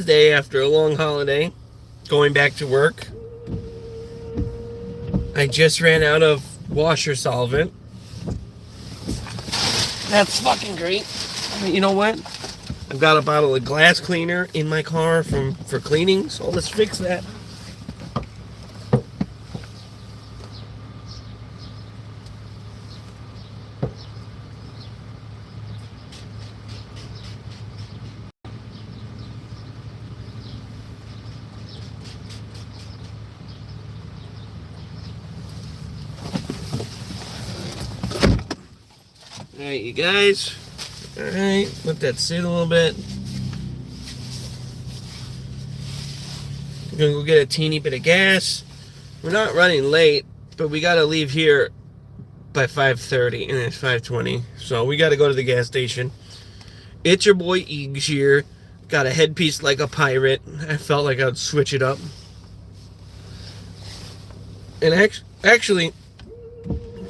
Day after a long holiday, going back to work. I just ran out of washer solvent. That's fucking great. You know what? I've got a bottle of glass cleaner in my car for cleaning, so let's fix that. Alright, you guys. Alright, let that sit a little bit. I'm gonna go get a teeny bit of gas. We're not running late, but we gotta leave here by 5:30, and it's 5:20. So we gotta go to the gas station. It's your boy Eages here. Got a headpiece like a pirate. I felt like I'd switch it up. And actually,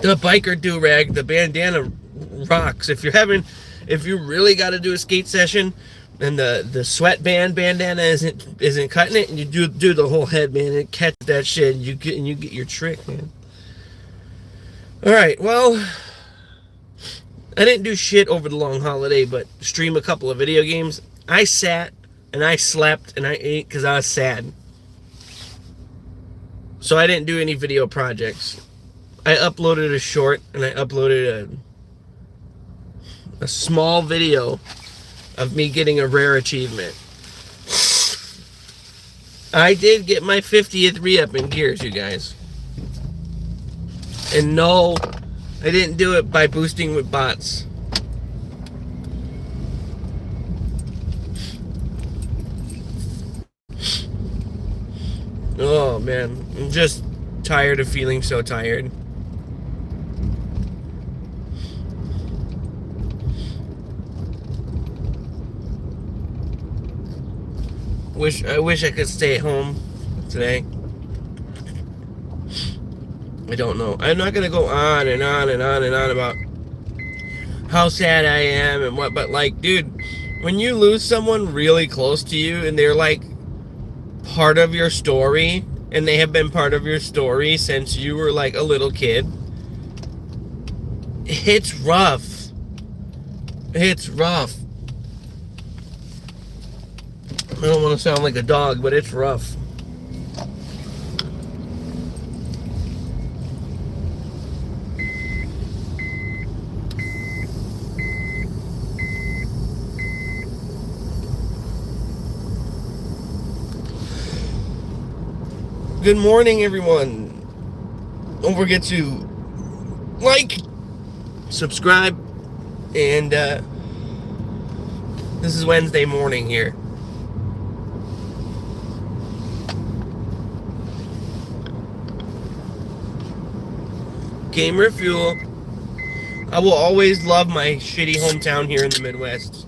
the biker do-rag, the bandana rocks. If you really got to do a skate session, and the sweatband bandana isn't cutting it, and you do the whole head, man, and catch that shit, and you get your trick, man. All right, well, I didn't do shit over the long holiday, but stream a couple of video games. I sat and I slept and I ate because I was sad. So I didn't do any video projects. I uploaded a short and I uploaded a small video of me getting a rare achievement. I did get my 50th re-up in Gears, you guys. And no, I didn't do it by boosting with bots. Oh man, I'm just tired of feeling so tired. I wish I could stay at home today. I don't know. I'm not gonna go on and on and on and on about how sad I am and what, but like, dude, when you lose someone really close to you and they're like part of your story, and they have been part of your story since you were like a little kid, it's rough. It's rough. I don't want to sound like a dog, but it's rough. Good morning, everyone. Don't forget to like, subscribe, and this is Wednesday morning here. Gamer Fuel. I will always love my shitty hometown here in the Midwest.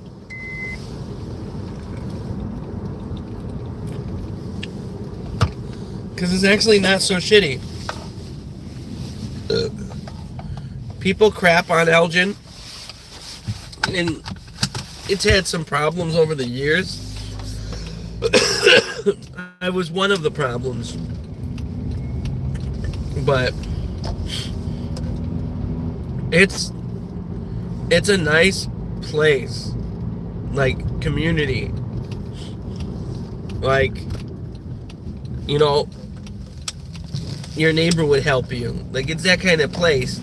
Because it's actually not so shitty. People crap on Elgin, and it's had some problems over the years. I was one of the problems. But it's a nice place, like community, like, you know, your neighbor would help you. Like, it's that kind of place.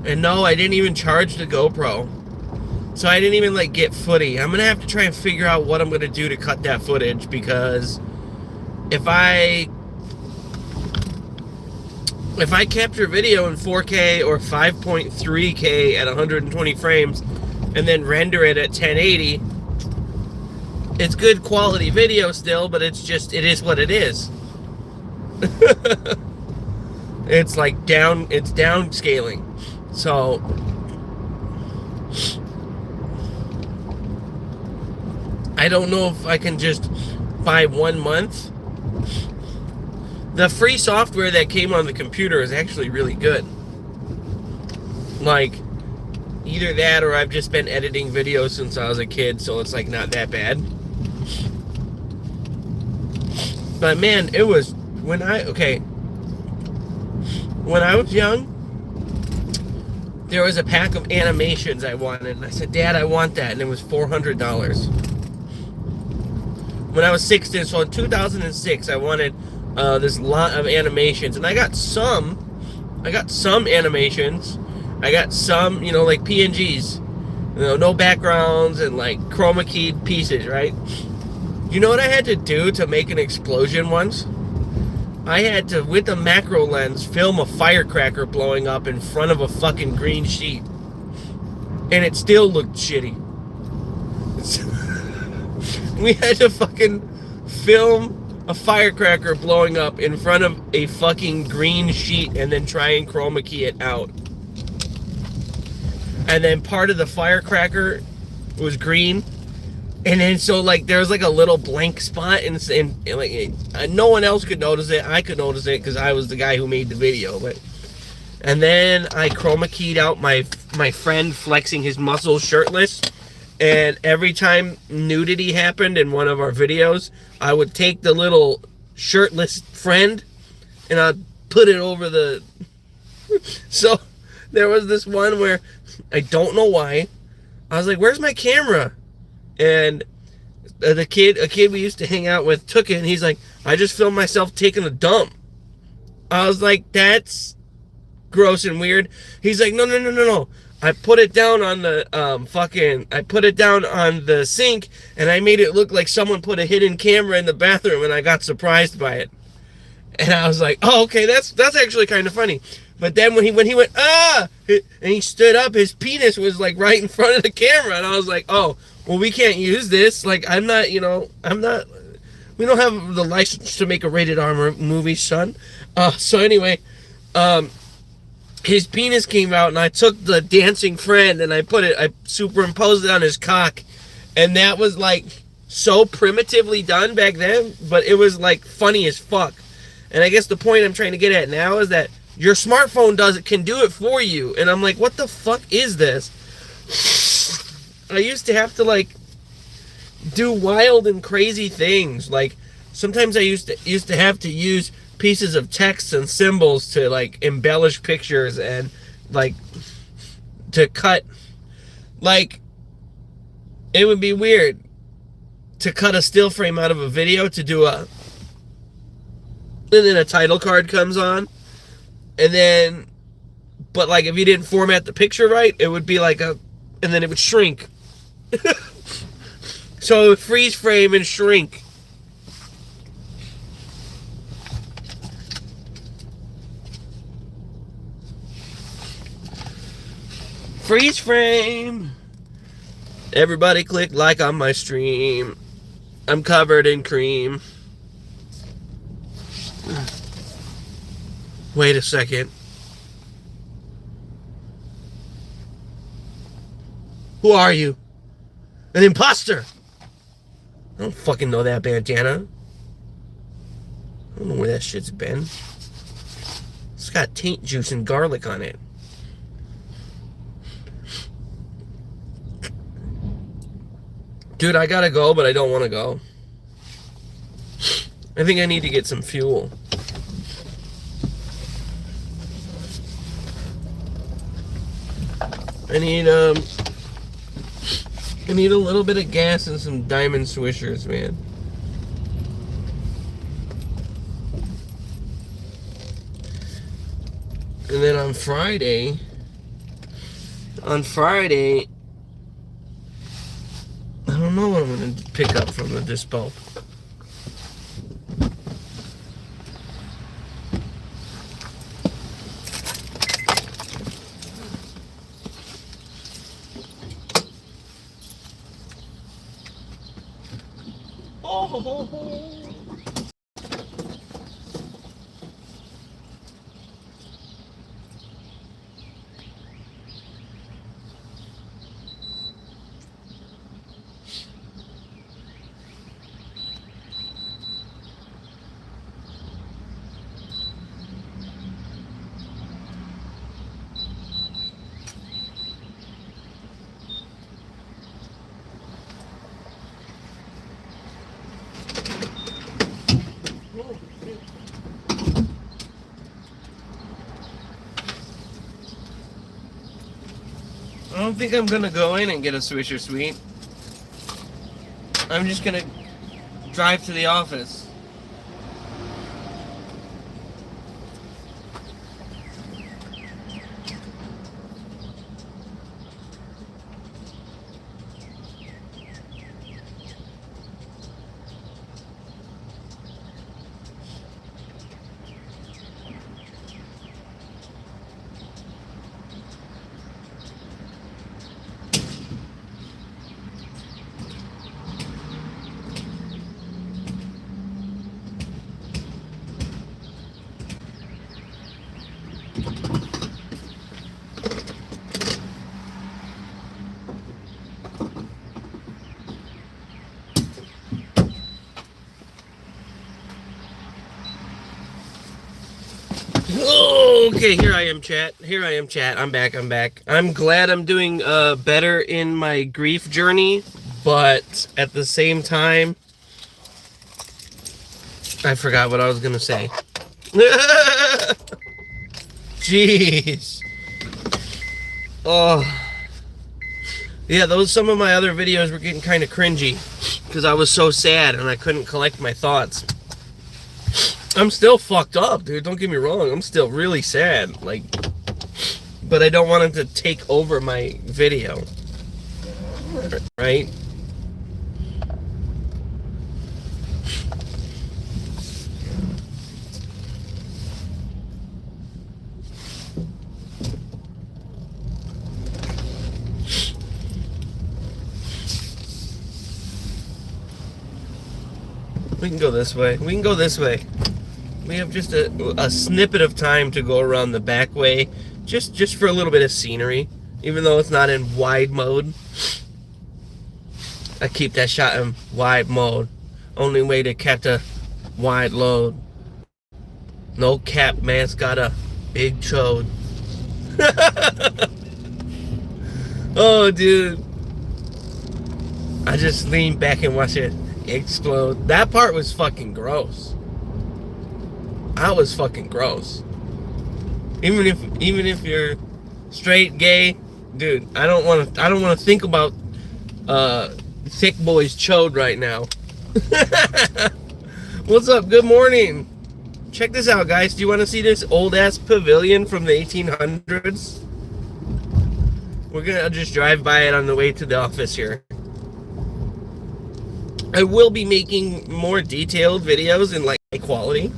And no, I didn't even charge the GoPro. So I didn't even like get footy. I'm gonna have to try and figure out what I'm gonna do to cut that footage, because if I capture video in 4K or 5.3K at 120 frames and then render it at 1080, it's good quality video still, but it is what it is. It's downscaling. So I don't know if I can just buy 1 month. The free software that came on the computer is actually really good. Like, either that or I've just been editing videos since I was a kid, so it's like not that bad. But man, it was when I was young, there was a pack of animations I wanted, and I said, Dad, I want that, and it was $400. When I was 16, so in 2006, I wanted this lot of animations, and I got some animations. I got some, like PNGs, no backgrounds and like chroma keyed pieces, right? You know what I had to do to make an explosion once? I had to, with a macro lens, film a firecracker blowing up in front of a fucking green sheet. And it still looked shitty. We had to fucking film a firecracker blowing up in front of a fucking green sheet and then try and chroma key it out. And then part of the firecracker was green. And then so like there was like a little blank spot and like no one else could notice it. I could notice it because I was the guy who made the video. And then I chroma keyed out my friend flexing his muscles shirtless. And every time nudity happened in one of our videos, I would take the little shirtless friend and I'd put it over the... So there was this one where I don't know why. I was like, where's my camera? And a kid we used to hang out with took it, and he's like, I just filmed myself taking a dump. I was like, that's gross and weird. He's like, no. I put it down on the I put it down on the sink, and I made it look like someone put a hidden camera in the bathroom, and I got surprised by it. And I was like, oh, okay, that's actually kind of funny. But then when he went, and he stood up, his penis was like right in front of the camera, and I was like, oh, well, we can't use this. Like, we don't have the license to make a rated R movie, son. So anyway, his penis came out, and I took the dancing friend, and I superimposed it on his cock, and that was like so primitively done back then, but it was like funny as fuck. And I guess the point I'm trying to get at now is that your smartphone can do it for you, and I'm like, what the fuck is this? I used to have to like do wild and crazy things. Like sometimes I used to have to use pieces of text and symbols to like embellish pictures and like to cut. Like it would be weird to cut a still frame out of a video to do and then a title card comes on, and then but like if you didn't format the picture right, it would be like and then it would shrink. So it would freeze frame and shrink. Freeze frame. Everybody click like on my stream. I'm covered in cream. Wait a second. Who are you? An imposter! I don't fucking know that bandana. I don't know where that shit's been. It's got taint juice and garlic on it. Dude, I gotta go, but I don't want to go. I think I need to get some fuel. I need a little bit of gas and some Diamond Swishers, man. And then on Friday, I don't know what I'm going to pick up from the dispo. I don't think I'm gonna go in and get a Swisher Sweet. I'm just gonna drive to the office. Oh, okay, here I am, chat. Here I am, chat. I'm back. I'm glad I'm doing better in my grief journey, but at the same time, I forgot what I was gonna say. Jeez. Oh. Yeah, some of my other videos were getting kind of cringy because I was so sad and I couldn't collect my thoughts. I'm still fucked up, dude. Don't get me wrong. I'm still really sad. Like, but I don't want it to take over my video. Right? We can go this way. We can go this way. We have just a snippet of time to go around the back way, just for a little bit of scenery, even though it's not in wide mode. I keep that shot in wide mode. Only way to catch a wide load. No cap, man's got a big chode. Oh, dude. I just leaned back and watched it explode. That part was fucking gross. That was fucking gross. Even if you're straight, gay, dude, I don't want to think about thick boy's chode right now. What's up? Good morning. Check this out, guys. Do you want to see this old ass pavilion from the 1800s? We're gonna just drive by it on the way to the office here. I will be making more detailed videos in like high quality.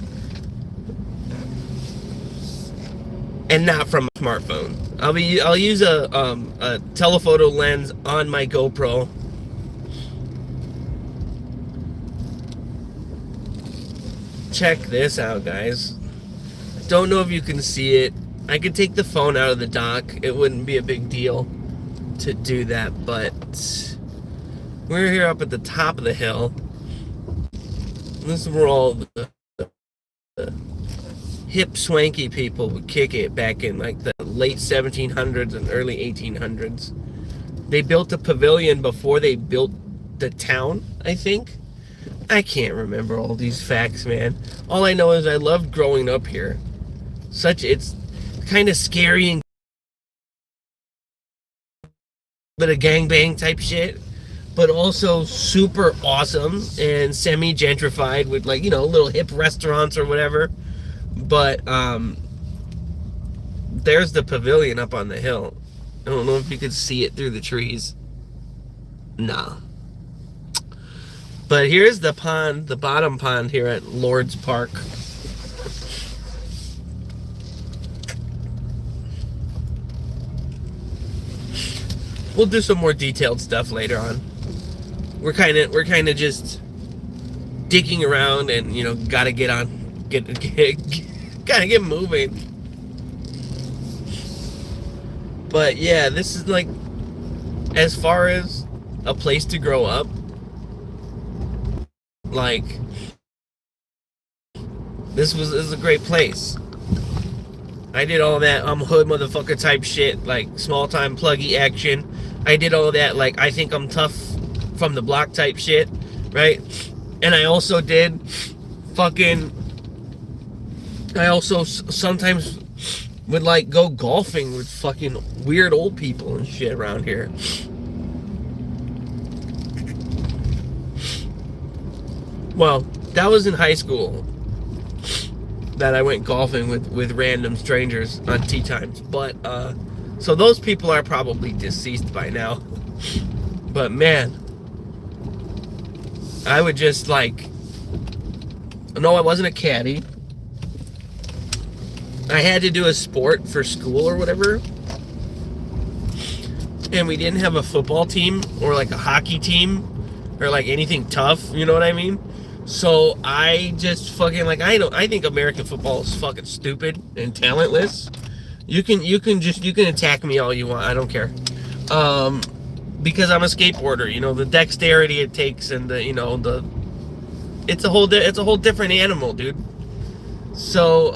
And not from a smartphone. I'll use a telephoto lens on my GoPro. Check this out, guys. Don't know if you can see it. I could take the phone out of the dock. It wouldn't be a big deal to do that, but we're here up at the top of the hill. This is where all the hip swanky people would kick it back in like the late 1700s and early 1800s. They built a pavilion before they built the town, I think. I can't remember all these facts, man. All I know is I loved growing up here. It's kind of scary and bit of gangbang type shit, but also super awesome and semi-gentrified with, like, you know, little hip restaurants or whatever. But there's the pavilion up on the hill. I don't know if you could see it through the trees. Nah. But here's the pond, the bottom pond here at Lord's Park. We'll do some more detailed stuff later on. We're kind of just digging around, and you know, gotta get moving. But yeah, this is like, as far as a place to grow up, like, this is a great place. I did all that hood motherfucker type shit, like small time pluggy action. I did all that, like, I think I'm tough from the block type shit, right? And I also did sometimes would like go golfing with fucking weird old people and shit around here. Well, that was in high school that I went golfing with random strangers on tea times. But so those people are probably deceased by now. But man, I would just like, no, I wasn't a caddy. I had to do a sport for school or whatever. And we didn't have a football team or like a hockey team or like anything tough, you know what I mean? So I just fucking like, I think American football is fucking stupid and talentless. You can attack me all you want. I don't care. Because I'm a skateboarder, you know, the dexterity it takes and it's a whole different animal, dude. So,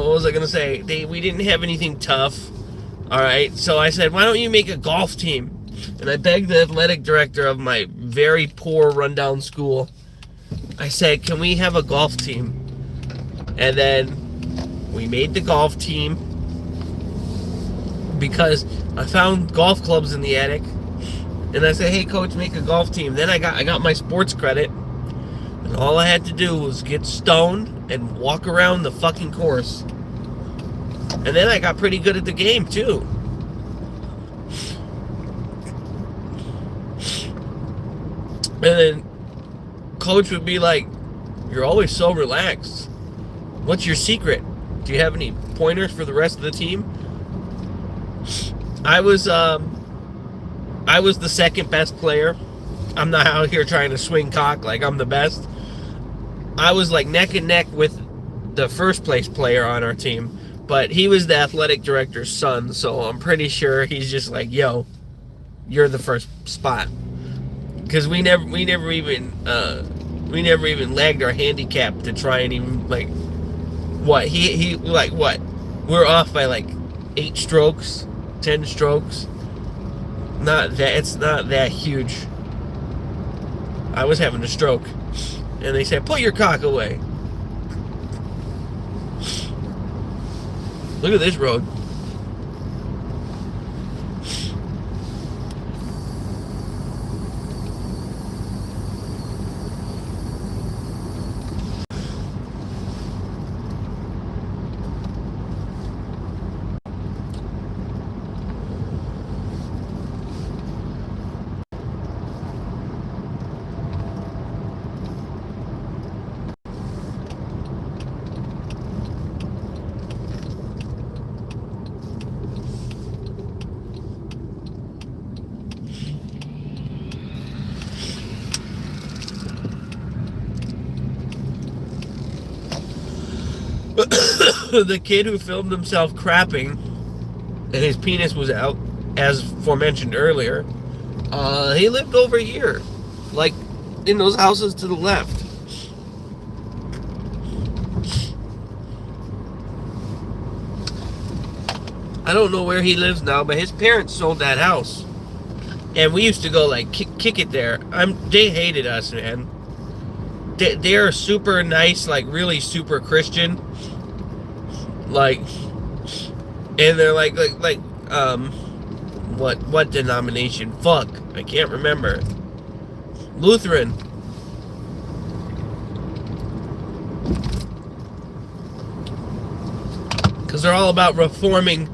what was I gonna say? We didn't have anything tough. All right, so I said, why don't you make a golf team? And I begged the athletic director of my very poor, rundown school. I said, can we have a golf team? And then we made the golf team because I found golf clubs in the attic. And I said, hey, coach, make a golf team. Then I got my sports credit. And all I had to do was get stoned and walk around the fucking course. And then I got pretty good at the game, too. And then coach would be like, you're always so relaxed. What's your secret? Do you have any pointers for the rest of the team? I was the second best player. I'm not out here trying to swing cock like I'm the best. I was like neck and neck with the first place player on our team, but he was the athletic director's son, so I'm pretty sure he's just like, yo, you're the first spot. Because we never even lagged our handicap to try and even like what he like what we're off by like 8 strokes, 10 strokes. It's not that huge. I was having a stroke, and they said, put your cock away. Look at this road. The kid who filmed himself crapping and his penis was out, as forementioned earlier, he lived over here, like in those houses to the left. I don't know where he lives now, but his parents sold that house, and we used to go like kick it there. They hated us, man. They're super nice, like really super Christian. Like, and they're like what denomination? Fuck, I can't remember. Lutheran. Because they're all about reforming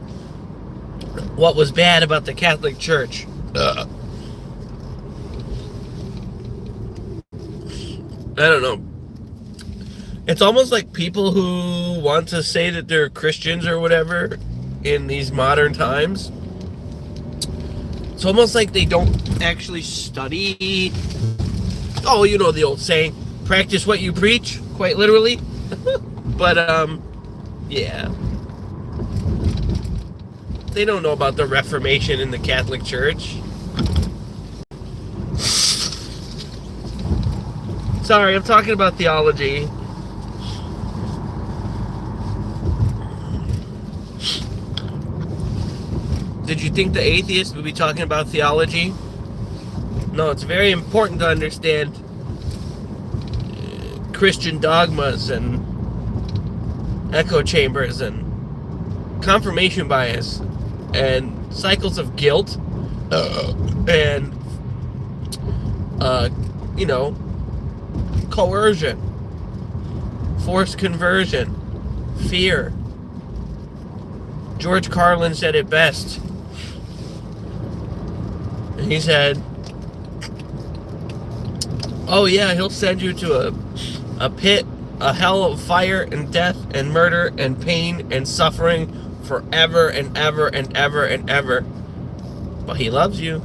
what was bad about the Catholic Church. I don't know. It's almost like people who want to say that they're Christians or whatever in these modern times. It's almost like they don't actually study. Oh, you know the old saying, practice what you preach, quite literally. But, yeah. They don't know about the Reformation in the Catholic Church. Sorry, I'm talking about theology. Did you think the atheist would be talking about theology? No, it's very important to understand Christian dogmas and echo chambers and confirmation bias and cycles of guilt and you know, coercion, forced conversion, fear. George Carlin said it best. He said, oh yeah, he'll send you to a pit, a hell of fire and death and murder and pain and suffering forever and ever and ever and ever. But he loves you.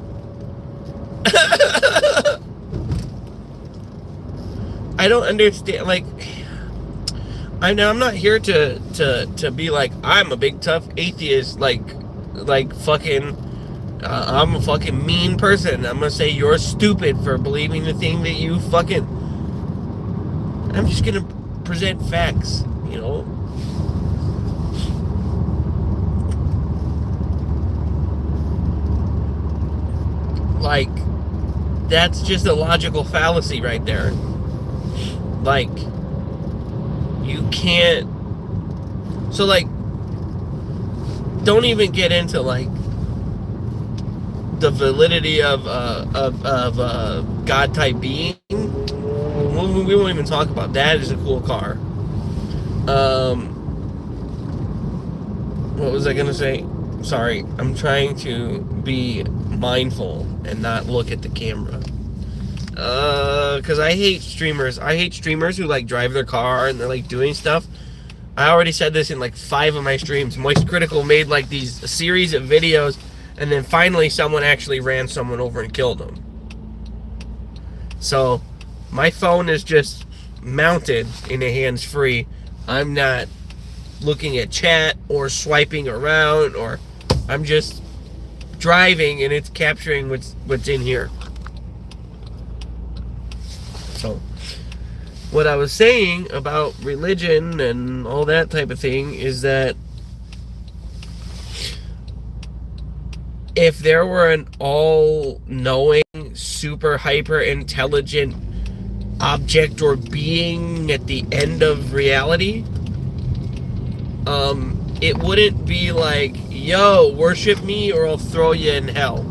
I don't understand, like, I know I'm not here to be like, I'm a big tough atheist, like fucking, I'm a fucking mean person. I'm gonna say you're stupid for believing the thing that you fucking, I'm just gonna present facts, you know? Like, that's just a logical fallacy right there. Like, you can't, so like, don't even get into like the validity of God type being. We won't even talk about that. It's a cool car. What was I gonna say? Sorry, I'm trying to be mindful and not look at the camera. Because I hate streamers. I hate streamers who like drive their car and they're like doing stuff. I already said this in like 5 of my streams. Moist Critical made like a series of videos, and then finally someone actually ran someone over and killed them. So my phone is just mounted in a hands-free. I'm not looking at chat or swiping around, or I'm just driving and it's capturing what's in here. So what I was saying about religion and all that type of thing is that if there were an all-knowing, super hyper-intelligent object or being at the end of reality, it wouldn't be like, yo, worship me or I'll throw you in hell.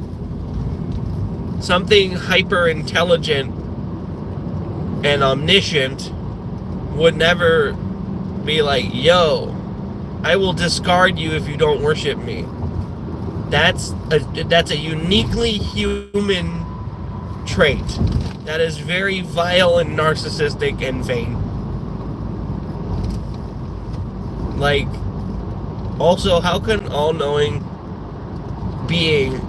Something hyper-intelligent and omniscient would never be like, yo, I will discard you if you don't worship me. That's a uniquely human trait. That is very vile and narcissistic and vain. Like, also, how can all-knowing being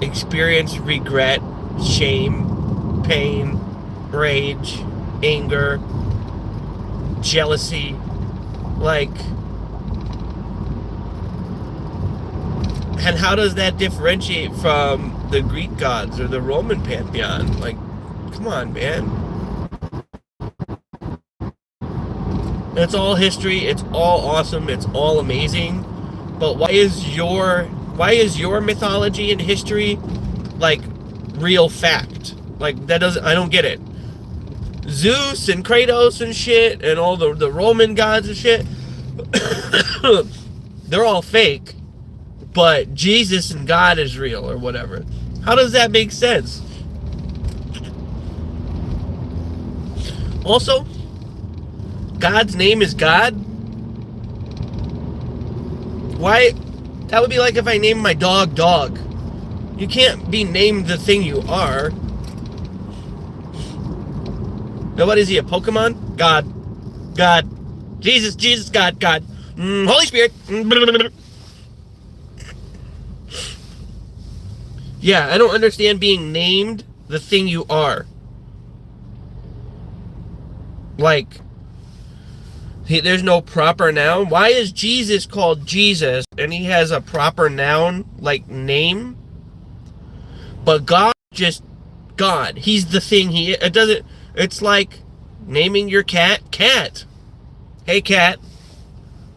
experience regret, shame, pain, rage, anger, jealousy? Like, and how does that differentiate from the Greek gods or the Roman pantheon? Like, come on, man. It's all history, it's all awesome, it's all amazing. But why is your mythology and history like real fact? Like, that doesn't, I don't get it. Zeus and Kratos and shit and all the Roman gods and shit, they're all fake. But Jesus and God is real or whatever. How does that make sense? Also, God's name is God? Why? That would be like if I named my dog Dog. You can't be named the thing you are. Now, what is he, a Pokemon? God. God. Jesus, Jesus, God, God. Holy Spirit. Yeah, I don't understand being named the thing you are. Like, there's no proper noun. Why is Jesus called Jesus and he has a proper noun, like name? But God, just God. He's the thing he, it doesn't, it's like naming your cat, Cat. Hey, Cat.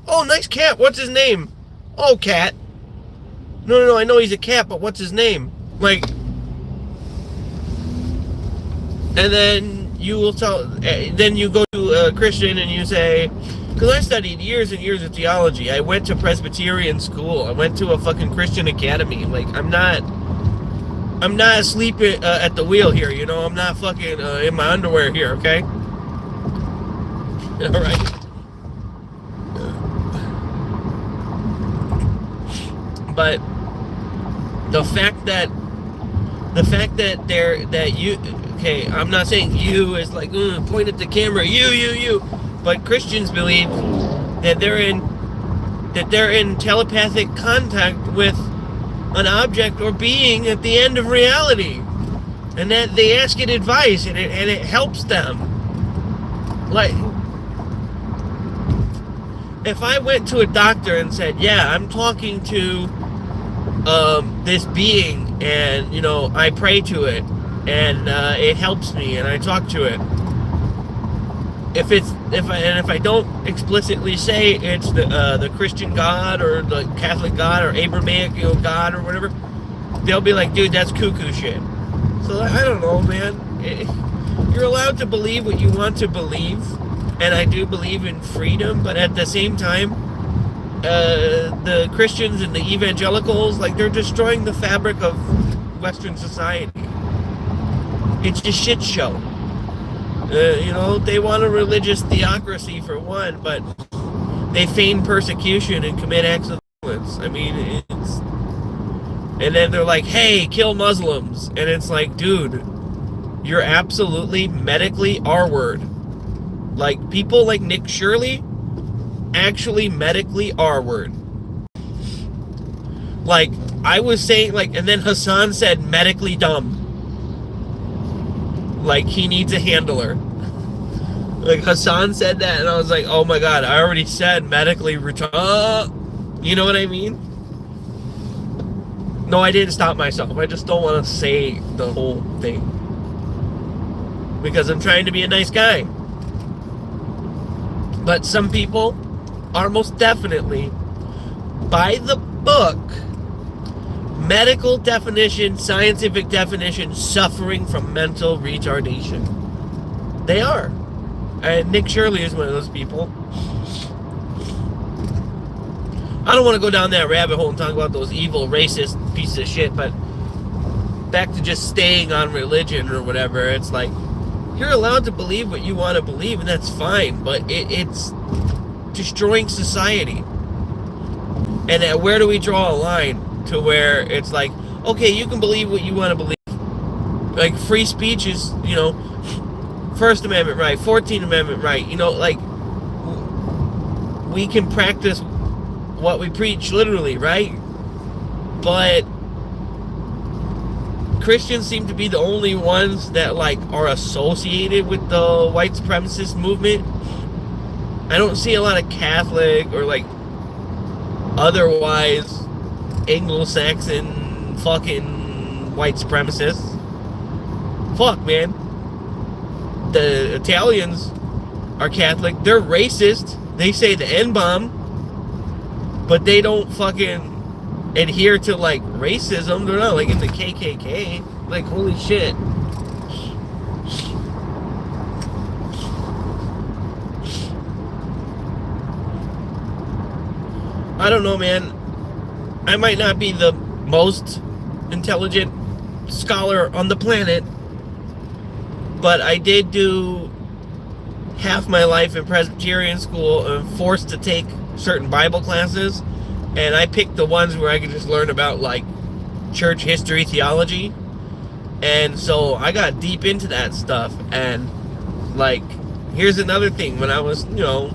Oh, nice cat. What's his name? Oh, Cat. No, I know he's a cat, but what's his name? Like, and then you will tell, then you go to a Christian and you say, Because I studied years and years of theology. I went to Presbyterian school. I went to a fucking Christian academy. Like, I'm not asleep at the wheel here, you know? I'm not fucking in my underwear here, okay? All right. But the fact that you, okay, I'm not saying you is like point at the camera, you, but Christians believe that they're in telepathic contact with an object or being at the end of reality, and that they ask it advice and it helps them. Like, if I went to a doctor and said, yeah, I'm talking to this being, and you know, I pray to it, and it helps me, and I talk to it. If I don't explicitly say it's the Christian God or the Catholic God or Abrahamic, you know, God or whatever, they'll be like, dude, that's cuckoo shit. So I don't know, man. You're allowed to believe what you want to believe, and I do believe in freedom, but at the same time, the Christians and the evangelicals, like, they're destroying the fabric of Western society. It's a shit show. You know, they want a religious theocracy for one, but they feign persecution and commit acts of violence. I mean, it's... And then they're like, hey, kill Muslims. And it's like, dude, you're absolutely medically R-word. Like, people like Nick Shirley actually medically R-word. Like, I was saying, like, and then Hassan said medically dumb. Like, he needs a handler. Like, Hassan said that, and I was like, oh my god, I already said medically retarded. You know what I mean? No, I didn't stop myself. I just don't want to say the whole thing. Because I'm trying to be a nice guy. But some people are most definitely, by the book, medical definition, scientific definition, suffering from mental retardation. They are. And Nick Shirley is one of those people. I don't want to go down that rabbit hole and talk about those evil, racist pieces of shit, but back to just staying on religion or whatever, it's like, you're allowed to believe what you want to believe, and that's fine, but it's destroying society. And where do we draw a line to where it's like, okay, you can believe what you want to believe. Like, free speech is, you know, First Amendment right, 14th Amendment right, you know, like, we can practice what we preach literally, right? But Christians seem to be the only ones that, like, are associated with the white supremacist movement. I don't see a lot of Catholic or, like, otherwise Anglo-Saxon fucking white supremacists. Fuck, man. The Italians are Catholic. They're racist. They say the N-bomb, but they don't fucking adhere to, like, racism. They're not, like, in the KKK. Like, holy shit. I don't know, man. I might not be the most intelligent scholar on the planet, but I did do half my life in Presbyterian school and forced to take certain Bible classes, and I picked the ones where I could just learn about, like, church history, theology, and so I got deep into that stuff. And, like, here's another thing. When I was, you know,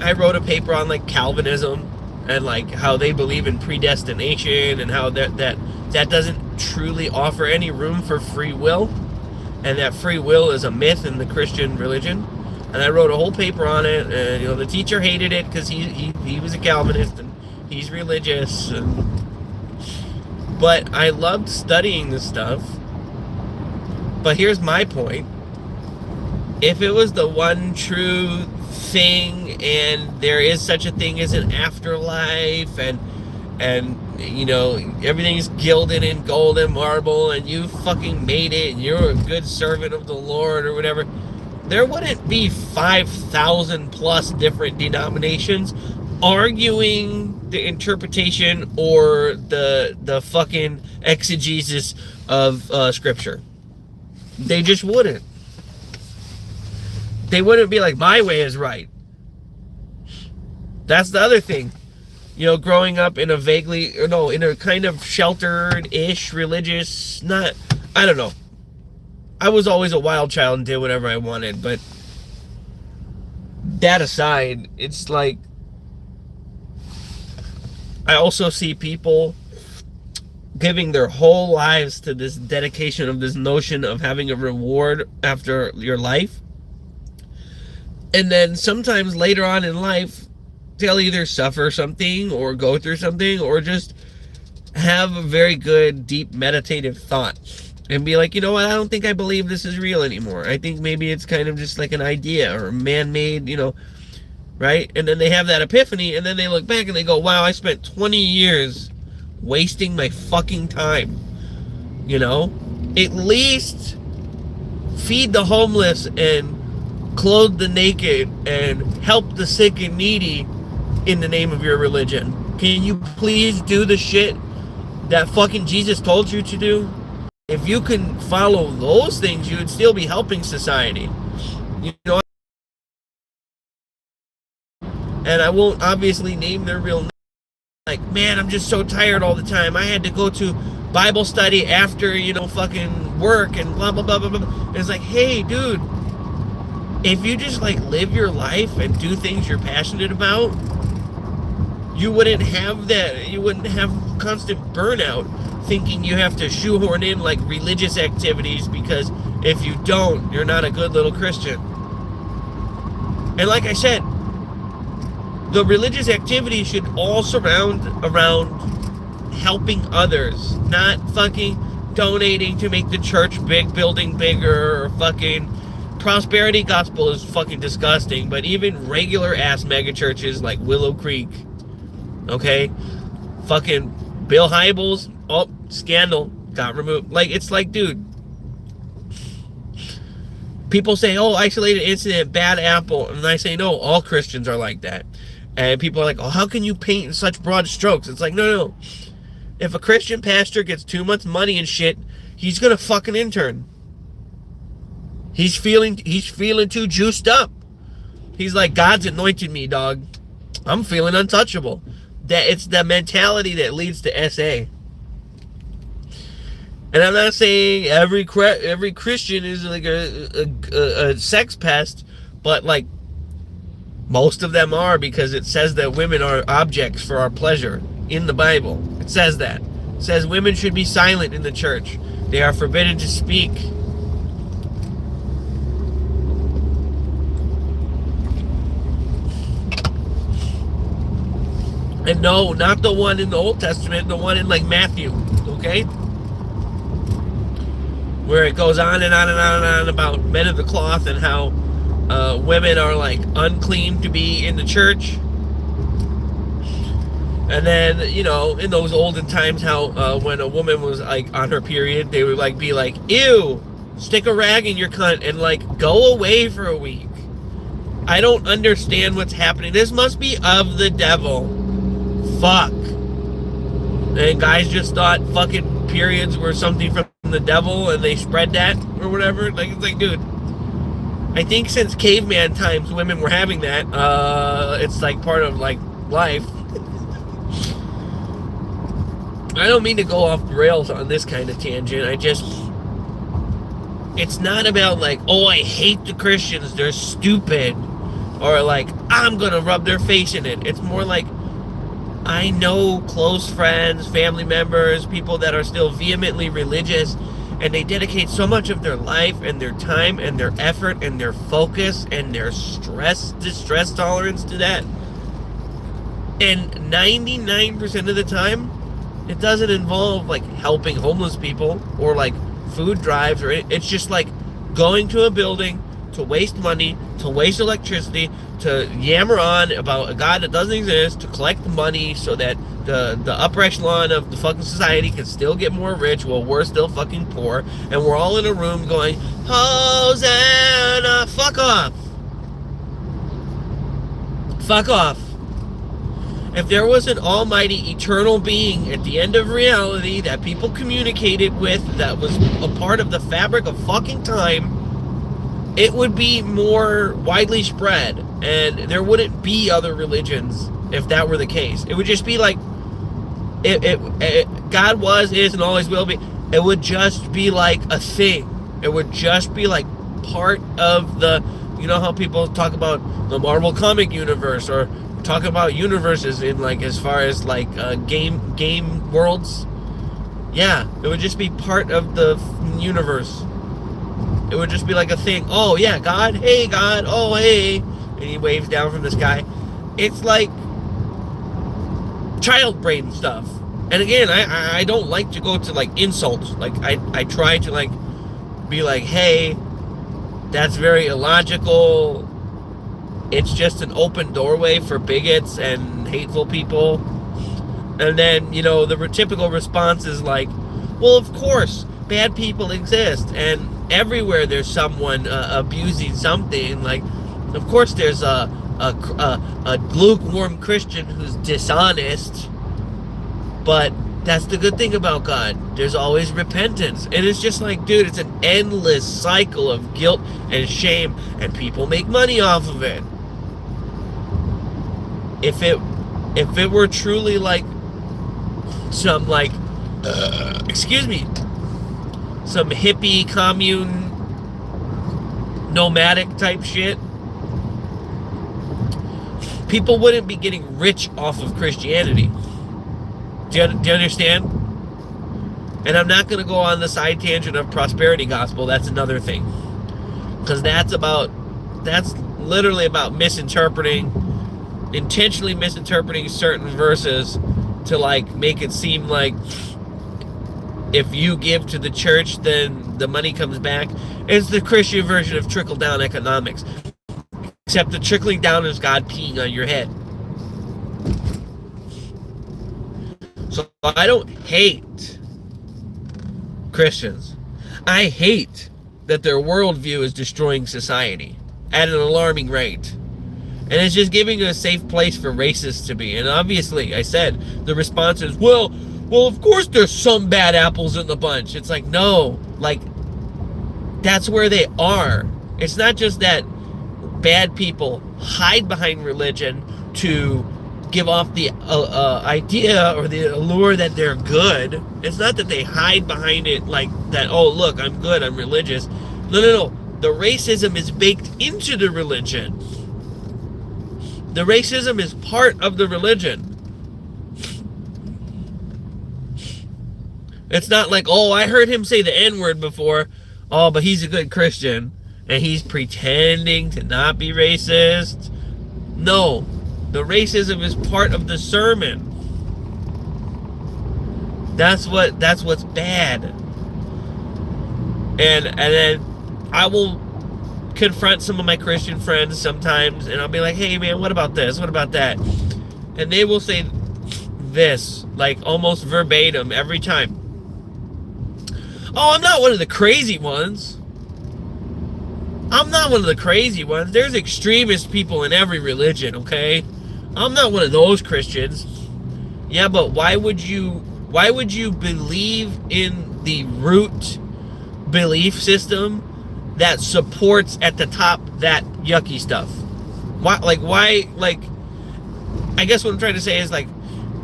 I wrote a paper on, like, Calvinism and, like, how they believe in predestination and how that doesn't truly offer any room for free will, and that free will is a myth in the Christian religion. And I wrote a whole paper on it, and, you know, the teacher hated it because he was a Calvinist and he's religious, but I loved studying this stuff. But here's my point. If it was the one true thing, and there is such a thing as an afterlife, and you know, everything's gilded in gold and marble, and you fucking made it, and you're a good servant of the Lord or whatever, there wouldn't be 5,000 plus different denominations arguing the interpretation or the fucking exegesis of scripture. They just wouldn't. They wouldn't be like, my way is right. That's the other thing. You know, growing up in a in a kind of sheltered-ish religious, I don't know. I was always a wild child and did whatever I wanted, but that aside, it's like, I also see people giving their whole lives to this dedication of this notion of having a reward after your life. And then sometimes later on in life, they'll either suffer something or go through something or just have a very good, deep meditative thought and be like, you know what, I don't think I believe this is real anymore. I think maybe it's kind of just like an idea or man-made, you know, right? And then they have that epiphany, and then they look back and they go, wow, I spent 20 years wasting my fucking time. You know? At least feed the homeless and clothe the naked and help the sick and needy in the name of your religion. Can you please do the shit that fucking Jesus told you to do? If you can follow those things, you would still be helping society. You know? And I won't obviously name their real name. Like, man, I'm just so tired all the time. I had to go to Bible study after, you know, fucking work and blah, blah, blah, blah, blah. And it's like, hey, dude, if you just, like, live your life and do things you're passionate about, you wouldn't have that. You wouldn't have constant burnout thinking you have to shoehorn in, like, religious activities because if you don't, you're not a good little Christian. And like I said, the religious activity should all surround around helping others, not fucking donating to make the church big, building bigger, or fucking prosperity gospel is fucking disgusting, but even regular ass mega churches like Willow Creek, okay, fucking Bill Hybels, oh, scandal, got removed. Like, it's like, dude, people say, oh, isolated incident, bad apple, and I say, no, all Christians are like that. And people are like, oh, how can you paint in such broad strokes? It's like, no. If a Christian pastor gets too much money and shit, he's gonna fucking intern. He's feeling too juiced up. He's like, God's anointed me, dog. I'm feeling untouchable. That it's the mentality that leads to SA. And I'm not saying every Christian is like a sex pest, but like, most of them are, because it says that women are objects for our pleasure in the Bible. It says that. It says women should be silent in the church. They are forbidden to speak. And no, not the one in the Old Testament, the one in like Matthew, okay? Where it goes on and on and on and on about men of the cloth and how women are like unclean to be in the church. And then, you know, in those olden times, how when a woman was like on her period, they would like be like, ew, stick a rag in your cunt and like go away for a week. I don't understand what's happening. This must be of the devil. Fuck. And guys just thought fucking periods were something from the devil and they spread that or whatever. Like, it's like, dude, I think since caveman times women were having that, it's like part of like life. I don't mean to go off the rails on this kind of tangent. It's not about like, oh, I hate the Christians, they're stupid, or like, I'm gonna rub their face in it. It's more like, I know close friends, family members, people that are still vehemently religious, and they dedicate so much of their life and their time and their effort and their focus and their distress tolerance to that. And 99% of the time, it doesn't involve like helping homeless people or like food drives, or it's just like going to a building, to waste money, to waste electricity, to yammer on about a God that doesn't exist, to collect money so that the upper echelon of the fucking society can still get more rich while we're still fucking poor, and we're all in a room going, Hosanna, fuck off. Fuck off. If there was an almighty eternal being at the end of reality that people communicated with, that was a part of the fabric of fucking time, it would be more widely spread, and there wouldn't be other religions if that were the case. It would just be like, God was, is, and always will be. It would just be like a thing. It would just be like part of the, you know how people talk about the Marvel comic universe, or talk about universes in like as far as like game worlds. Yeah, it would just be part of the universe. It would just be like a thing. Oh yeah, God, hey God, oh hey, and he waves down from the sky. It's like child brain stuff. And again, I don't like to go to like insults. Like I try to like be like, hey, that's very illogical. It's just an open doorway for bigots and hateful people. And then, you know, the typical response is like, well, of course, bad people exist, and everywhere there's someone abusing something. Like, of course there's a lukewarm Christian who's dishonest, but that's the good thing about God. There's always repentance. And it's just like, dude, it's an endless cycle of guilt and shame, and people make money off of it. If it were truly like some like excuse me, some hippie commune nomadic type shit, people wouldn't be getting rich off of Christianity. Do you understand? And I'm not going to go on the side tangent of prosperity gospel. That's another thing, because that's literally about intentionally misinterpreting certain verses to like make it seem like if you give to the church, then the money comes back. It's the Christian version of trickle-down economics, except the trickling down is God peeing on your head. So I don't hate Christians. I hate that their worldview is destroying society at an alarming rate. And it's just giving a safe place for racists to be. And obviously, I said, the response is, well, of course there's some bad apples in the bunch. It's like, no, like, that's where they are. It's not just that bad people hide behind religion to give off the idea or the allure that they're good. It's not that they hide behind it like that, oh, look, I'm good, I'm religious. No. The racism is baked into the religion. The racism is part of the religion. It's not like, oh, I heard him say the N-word before. Oh, but he's a good Christian, and he's pretending to not be racist. No, the racism is part of the sermon. That's what's bad. And then I will confront some of my Christian friends sometimes, and I'll be like, hey man, what about this? What about that? And they will say this, like almost verbatim every time. Oh, I'm not one of the crazy ones. I'm not one of the crazy ones. There's extremist people in every religion, okay? I'm not one of those Christians. Yeah, but why would you believe in the root belief system that supports at the top that yucky stuff? Why, I guess what I'm trying to say is like,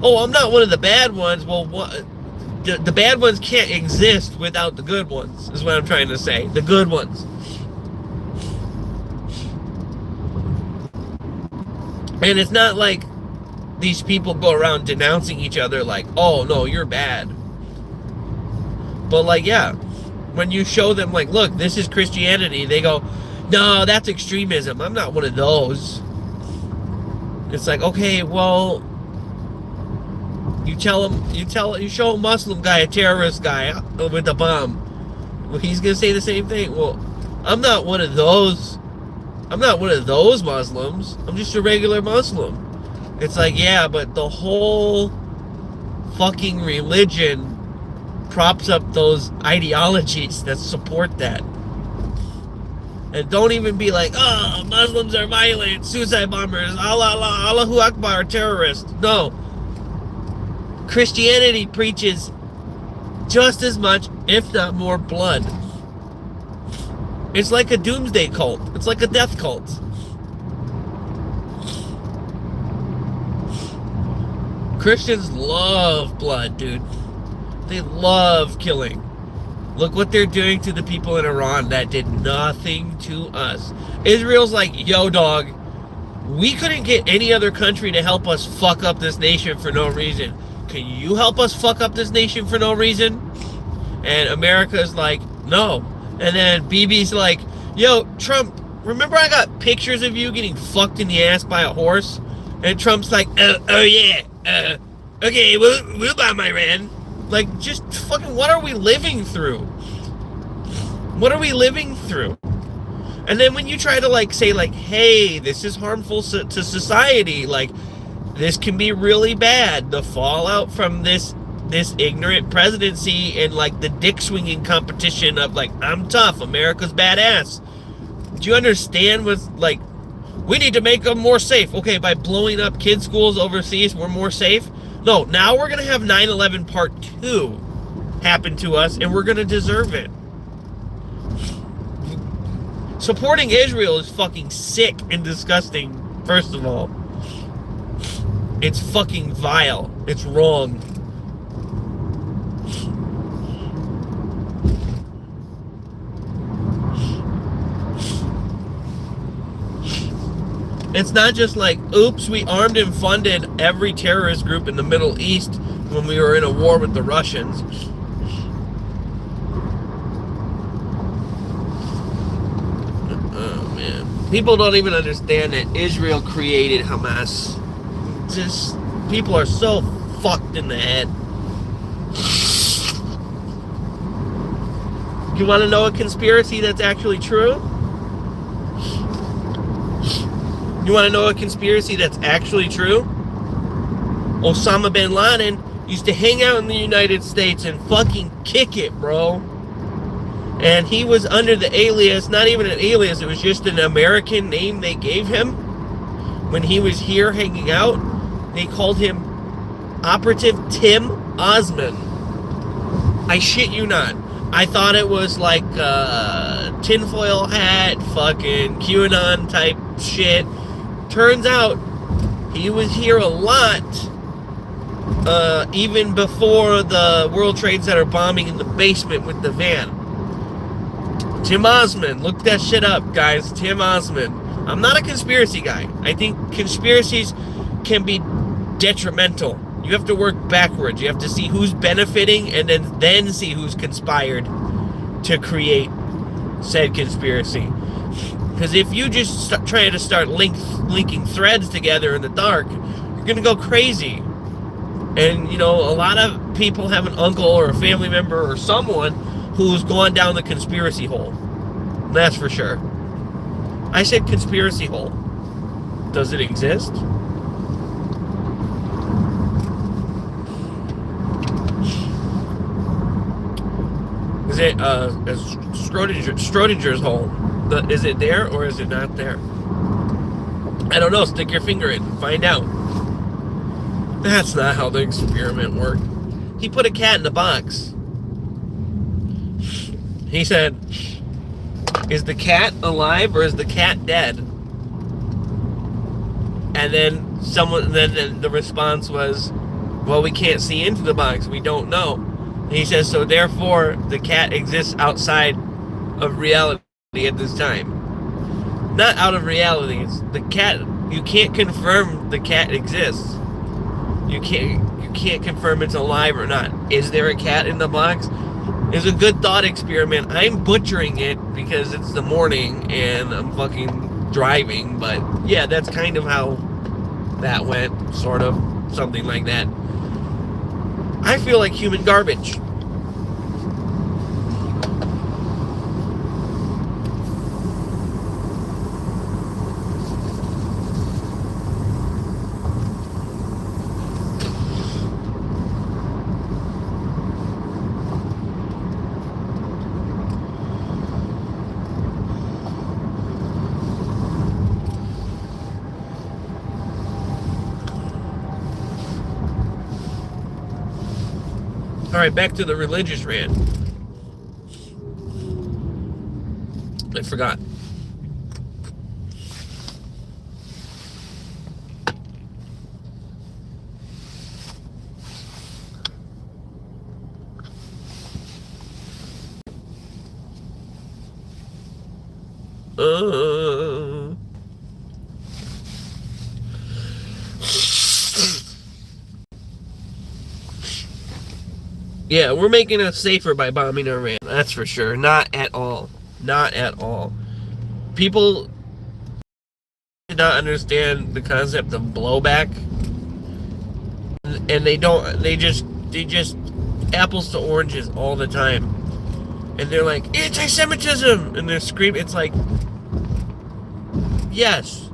oh, I'm not one of the bad ones. Well, the bad ones can't exist without the good ones, is what I'm trying to say. The good ones. And it's not like these people go around denouncing each other like, oh, no, you're bad. But like, yeah, when you show them like, look, this is Christianity, they go, no, that's extremism. I'm not one of those. It's like, okay, well, you show a Muslim guy, a terrorist guy with a bomb. Well, he's going to say the same thing. Well, I'm not one of those I'm not one of those Muslims. I'm just a regular Muslim. It's like, yeah, but the whole fucking religion props up those ideologies that support that. And don't even be like, oh, Muslims are violent, suicide bombers, Allahu Akbar, terrorists. No. Christianity preaches just as much, if not more, blood. It's like a doomsday cult. It's like a death cult. Christians love blood, dude. They love killing. Look what they're doing to the people in Iran that did nothing to us. Israel's like, yo, dog, we couldn't get any other country to help us fuck up this nation for no reason. Can you help us fuck up this nation for no reason? And America's like, no. And then Bibi's like, yo, Trump, remember I got pictures of you getting fucked in the ass by a horse? And Trump's like, oh yeah, okay, we'll bomb Iran. Like, just fucking, what are we living through? What are we living through? And then when you try to, like, say, like, hey, this is harmful to society, like, this can be really bad, the fallout from this ignorant presidency and, like, the dick-swinging competition of, like, I'm tough, America's badass. Do you understand what's, like, we need to make them more safe. Okay, by blowing up kids' schools overseas, we're more safe? No, now we're going to have 9/11 Part 2 happen to us, and we're going to deserve it. Supporting Israel is fucking sick and disgusting, first of all. It's fucking vile. It's wrong. It's not just like, oops, we armed and funded every terrorist group in the Middle East when we were in a war with the Russians. Oh, man. People don't even understand that Israel created Hamas. Just, people are so fucked in the head. You want to know a conspiracy that's actually true? You want to know a conspiracy that's actually true? Osama bin Laden used to hang out in the United States and fucking kick it, bro. And he was under the alias, not even an alias, it was just an American name they gave him. When he was here hanging out, they called him Operative Tim Osman. I shit you not. I thought it was like tinfoil hat, fucking QAnon type shit. Turns out he was here a lot, even before the World Trade Center bombing in the basement with the van. Tim Osman, look that shit up, guys. Tim Osman. I'm not a conspiracy guy. I think conspiracies can be detrimental. You have to work backwards. You have to see who's benefiting and then see who's conspired to create said conspiracy. Because if you just try to start linking threads together in the dark, you're going to go crazy. And, you know, a lot of people have an uncle or a family member or someone who's gone down the conspiracy hole. That's for sure. I said conspiracy hole. Does it exist? Is it Schrodinger's hole? Is it there or is it not there? I don't know. Stick your finger in. Find out. That's not how the experiment worked. He put a cat in a box. He said, is the cat alive or is the cat dead? And then then the response was, well, we can't see into the box. We don't know. And he says, so therefore the cat exists outside of reality at this time. Not out of reality. It's the cat. You can't confirm the cat exists. You can't confirm it's alive or not. Is there a cat in the box? It's a good thought experiment. I'm butchering it because it's the morning and I'm fucking driving, but yeah, that's kind of how that went, sort of, something like that. I feel like human garbage. right, back to the religious rant. I forgot. Yeah, we're making us safer by bombing Iran. That's for sure. Not at all. Not at all. People do not understand the concept of blowback, and they just apples to oranges all the time. And they're like, anti-Semitism, and they're screaming. It's like, yes,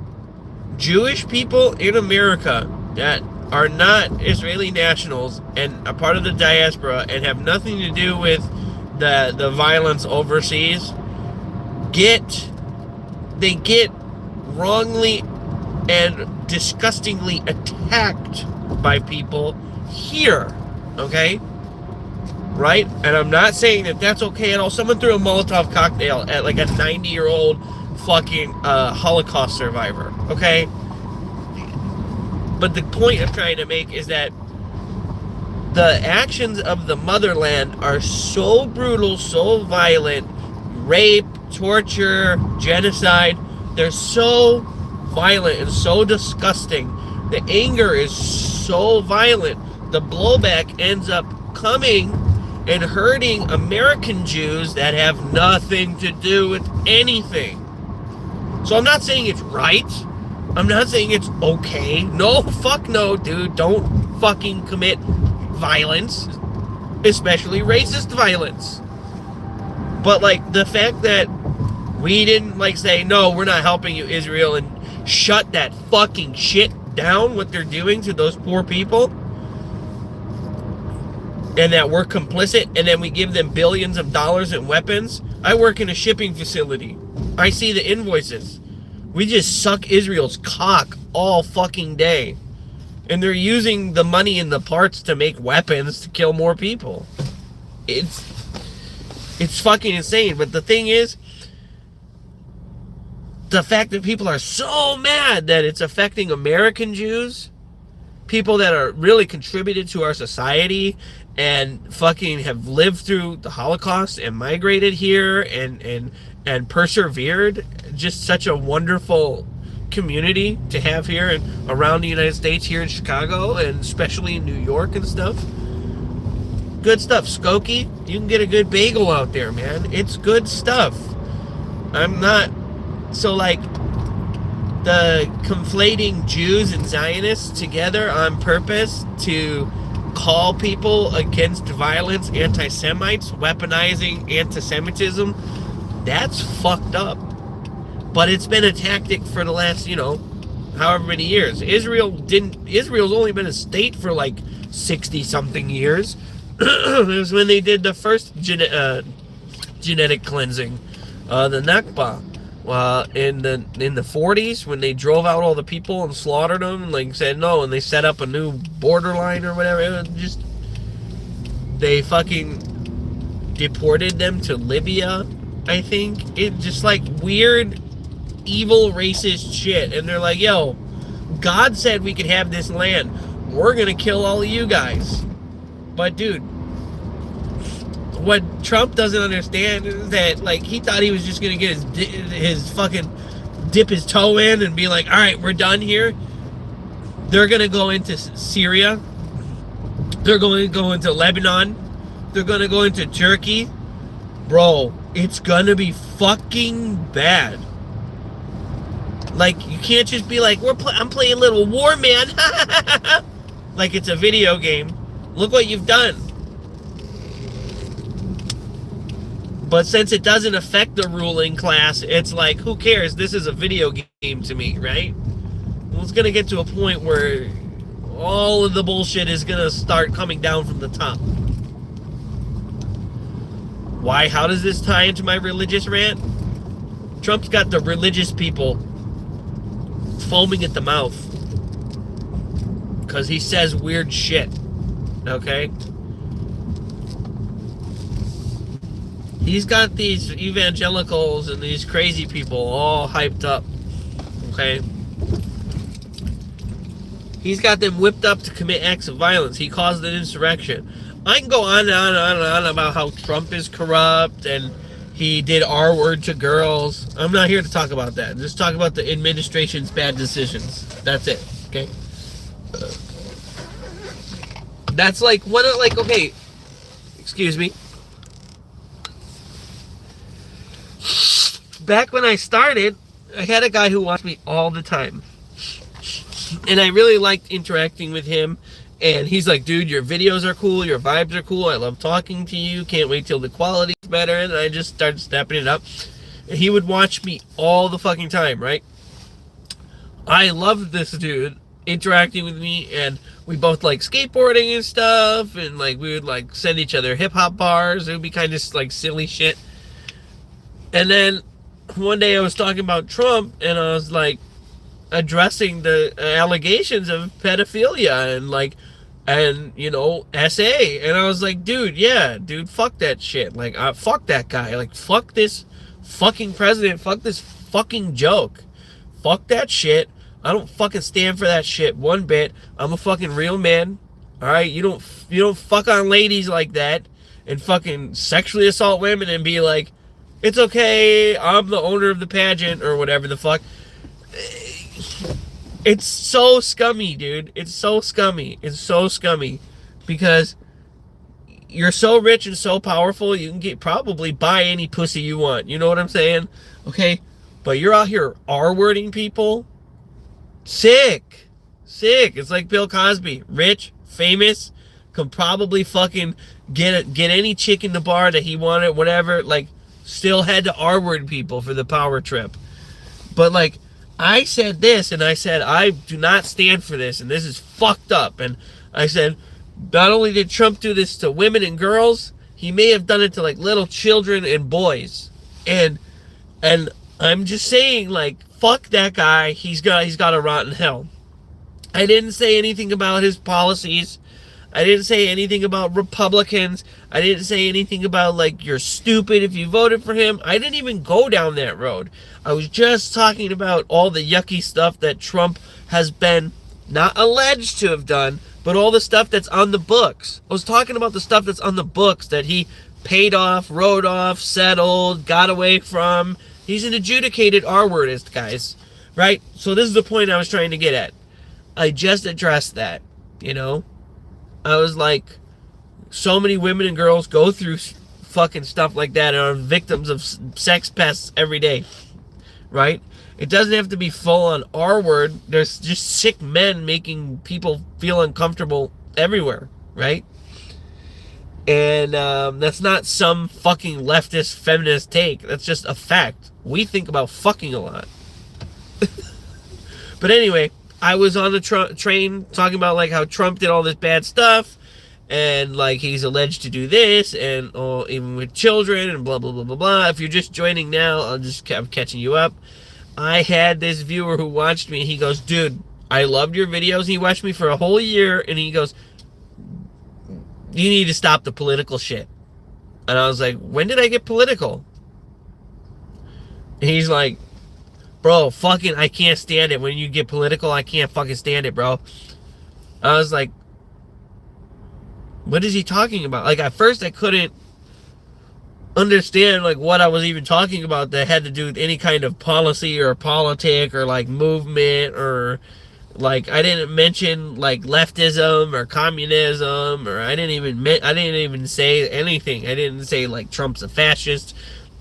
Jewish people in America that are not Israeli nationals and are part of the diaspora and have nothing to do with the violence overseas get wrongly and disgustingly attacked by people here, okay? Right? And I'm not saying that that's okay at all. Someone threw a Molotov cocktail at like a 90-year-old fucking Holocaust survivor, okay? But the point I'm trying to make is that the actions of the motherland are so brutal, so violent, rape, torture, genocide, they're so violent and so disgusting. The anger is so violent. The blowback ends up coming and hurting American Jews that have nothing to do with anything. So I'm not saying it's right. I'm not saying it's okay. No, fuck no, dude. Don't fucking commit violence, especially racist violence. But like the fact that we didn't like say, no, we're not helping you, Israel, and shut that fucking shit down, what they're doing to those poor people, and that we're complicit, and then we give them billions of dollars in weapons. I work in a shipping facility. I see the invoices. We just suck Israel's cock all fucking day. And they're using the money and the parts to make weapons to kill more people. It's fucking insane. But the thing is, the fact that people are so mad that it's affecting American Jews, people that are really contributed to our society and fucking have lived through the Holocaust and migrated here and persevered, just such a wonderful community to have here and around the United States, here in Chicago and especially in New York and stuff. Good stuff. Skokie, you can get a good bagel out there, man. It's good stuff. I'm not so like the conflating Jews and Zionists together on purpose to call people against violence anti-Semites, weaponizing anti-Semitism. That's fucked up. But it's been a tactic for the last, however many years. Israel's only been a state for like 60-something years. It was when they did the first genetic cleansing, the Nakba. In the 40s, when they drove out all the people and slaughtered them, and like said no, and they set up a new borderline or whatever. It was just, they fucking deported them to Libya, I think. It just like weird, evil, racist shit. And they're like, yo, God said we could have this land. We're gonna kill all of you guys. But dude, what Trump doesn't understand is that like he thought he was just gonna get his fucking dip his toe in and be like, all right, we're done here. They're gonna go into Syria. They're going to go into Lebanon. They're gonna go into Turkey. Bro, it's gonna be fucking bad. Like, you can't just be like, I'm playing Little War, man. Like it's a video game. Look what you've done. But since it doesn't affect the ruling class, it's like, who cares? This is a video game to me, right? Well, it's going to get to a point where all of the bullshit is going to start coming down from the top. Why? How does this tie into my religious rant? Trump's got the religious people foaming at the mouth because he says weird shit. Okay? He's got these evangelicals and these crazy people all hyped up. Okay? He's got them whipped up to commit acts of violence. He caused an insurrection. I can go on and on and on and on about how Trump is corrupt and he did R word to girls. I'm not here to talk about that. Just talk about the administration's bad decisions. That's it. Okay? That's like one of, like, okay, excuse me. Back when I started, I had a guy who watched me all the time. And I really liked interacting with him. And he's like, dude, your videos are cool, your vibes are cool, I love talking to you, can't wait till the quality's better. And I just started stepping it up. And he would watch me all the fucking time, right? I loved this dude interacting with me, and we both like skateboarding and stuff, and like we would like send each other hip-hop bars. It would be kind of like silly shit. And then one day I was talking about Trump, and I was like addressing the allegations of pedophilia and like, and you know, SA. And I was like, dude, fuck that shit. Like, fuck that guy. Like, fuck this fucking president. Fuck this fucking joke. Fuck that shit. I don't fucking stand for that shit one bit. I'm a fucking real man. All right, you don't fuck on ladies like that and fucking sexually assault women and be like, it's okay, I'm the owner of the pageant or whatever the fuck. It's so scummy, dude. It's so scummy. It's so scummy because you're so rich and so powerful, you can probably buy any pussy you want. You know what I'm saying? Okay? But you're out here R-wording people. Sick. It's like Bill Cosby. Rich, famous, could probably fucking get any chick in the bar that he wanted, whatever. Like, still had to R-word people for the power trip. But like, I said this, and I said, I do not stand for this, and this is fucked up. And I said, not only did Trump do this to women and girls, he may have done it to like little children and boys. And I'm just saying, like, fuck that guy. He's got to rot in hell. I didn't say anything about his policies. I didn't say anything about Republicans. I didn't say anything about, like, you're stupid if you voted for him. I didn't even go down that road. I was just talking about all the yucky stuff that Trump has been not alleged to have done, but all the stuff that's on the books. I was talking about the stuff that's on the books that he paid off, wrote off, settled, got away from. He's an adjudicated R-wordist, guys. Right? So this is the point I was trying to get at. I just addressed that, you know? I was like, so many women and girls go through fucking stuff like that and are victims of sex pests every day, right? It doesn't have to be full on R-word. There's just sick men making people feel uncomfortable everywhere, right? And that's not some fucking leftist feminist take. That's just a fact. We think about fucking a lot. But anyway, I was on the train talking about like how Trump did all this bad stuff, and like he's alleged to do this, and even with children, and blah blah blah blah blah. If you're just joining now, I'm catching you up. I had this viewer who watched me. He goes, dude, I loved your videos. He watched me for a whole year, and he goes, you need to stop the political shit. And I was like, when did I get political? And he's like, bro, fucking, I can't stand it. When you get political, I can't fucking stand it, bro. I was like, what is he talking about? Like, at first I couldn't understand, like, what I was even talking about that had to do with any kind of policy or politic or, like, movement or, like, I didn't mention, like, leftism or communism, or I didn't even say anything. I didn't say, like, Trump's a fascist.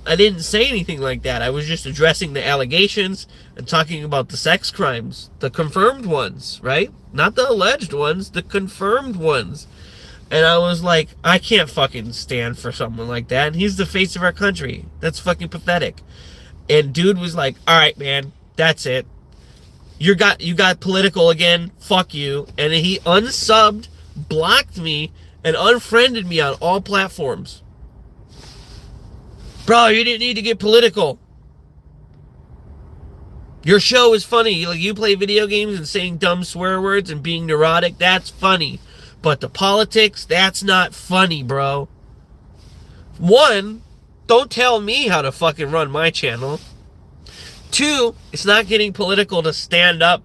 I didn't say anything like that. I was just addressing the allegations and talking about the sex crimes, the confirmed ones, right? Not the alleged ones, the confirmed ones. And I was like, I can't fucking stand for someone like that. And he's the face of our country. That's fucking pathetic. And dude was like, all right, man, that's it. You got political again. Fuck you. And he unsubbed, blocked me, and unfriended me on all platforms. Bro, you didn't need to get political. Your show is funny. Like, you play video games and saying dumb swear words and being neurotic. That's funny. But the politics, that's not funny, bro. One, Don't tell me how to fucking run my channel. 2, it's not getting political to stand up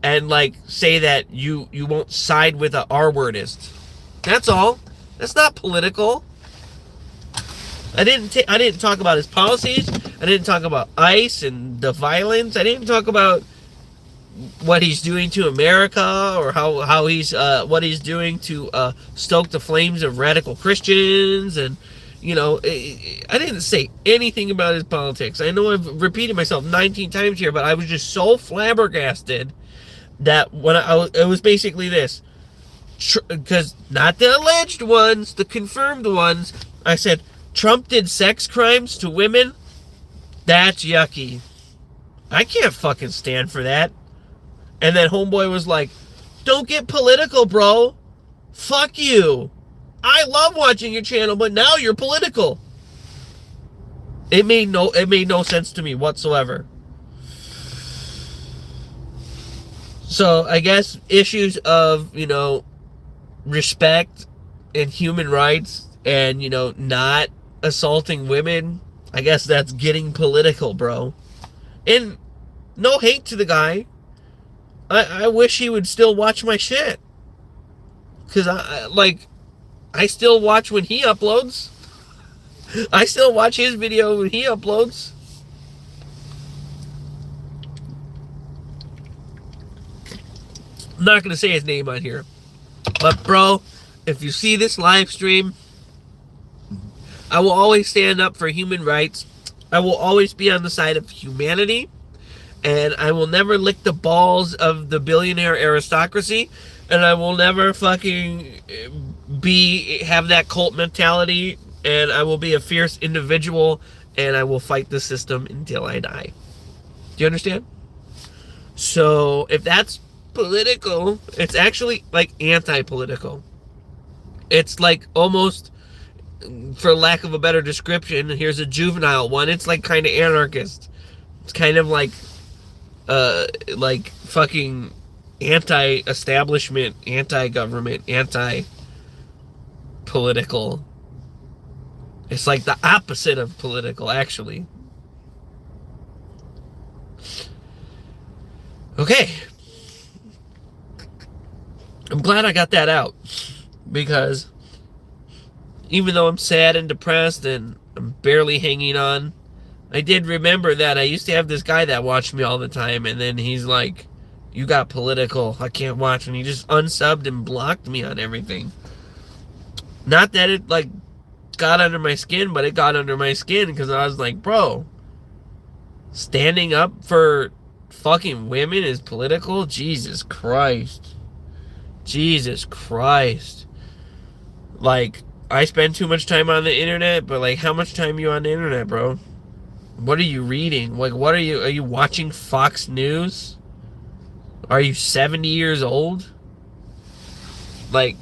and like say that you won't side with a R-wordist. That's all. That's not political. I didn't talk about his policies. I didn't talk about ICE and the violence. I didn't talk about what he's doing to America, or how he's what he's doing to stoke the flames of radical Christians. And I didn't say anything about his politics. I know I've repeated myself 19 times here, but I was just so flabbergasted that when it was basically this, because not the alleged ones, the confirmed ones. I said Trump did sex crimes to women. That's yucky. I can't fucking stand for that. And then homeboy was like, don't get political, bro. Fuck you. I love watching your channel, but now you're political. It made no sense to me whatsoever. So I guess issues of, respect and human rights and, not assaulting women, I guess that's getting political, bro. And no hate to the guy. I wish he would still watch my shit. Because I still watch when he uploads. I still watch his video when he uploads. I'm not going to say his name on here. But bro, if you see this live stream, I will always stand up for human rights. I will always be on the side of humanity. And I will never lick the balls of the billionaire aristocracy. And I will never fucking have that cult mentality. And I will be a fierce individual. And I will fight the system until I die. Do you understand? So if that's political, it's actually like anti-political. It's like almost, for lack of a better description, here's a juvenile one. It's like kind of anarchist. It's kind of like fucking anti-establishment, anti-government, anti-political. It's like the opposite of political, actually. Okay. I'm glad I got that out, because even though I'm sad and depressed and I'm barely hanging on, I did remember that I used to have this guy that watched me all the time, and then he's like, you got political, I can't watch, and he just unsubbed and blocked me on everything. Not that it like got under my skin, but it got under my skin because I was like, bro, standing up for fucking women is political? Jesus Christ. Jesus Christ. Like, I spend too much time on the internet, but like, how much time are you on the internet, bro? What are you reading? Like, are you watching Fox News? Are you 70 years old? Like,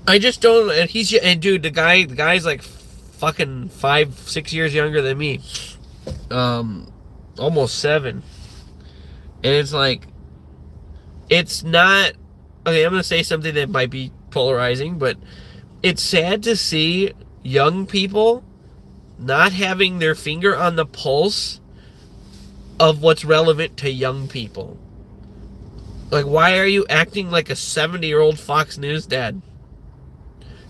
I just don't. And dude, the guy's like fucking 5-6 years younger than me, almost 7. And it's like, it's not okay. I'm gonna say something that might be polarizing, but it's sad to see young people not having their finger on the pulse of what's relevant to young people. Like, why are you acting like a 70-year-old Fox News dad?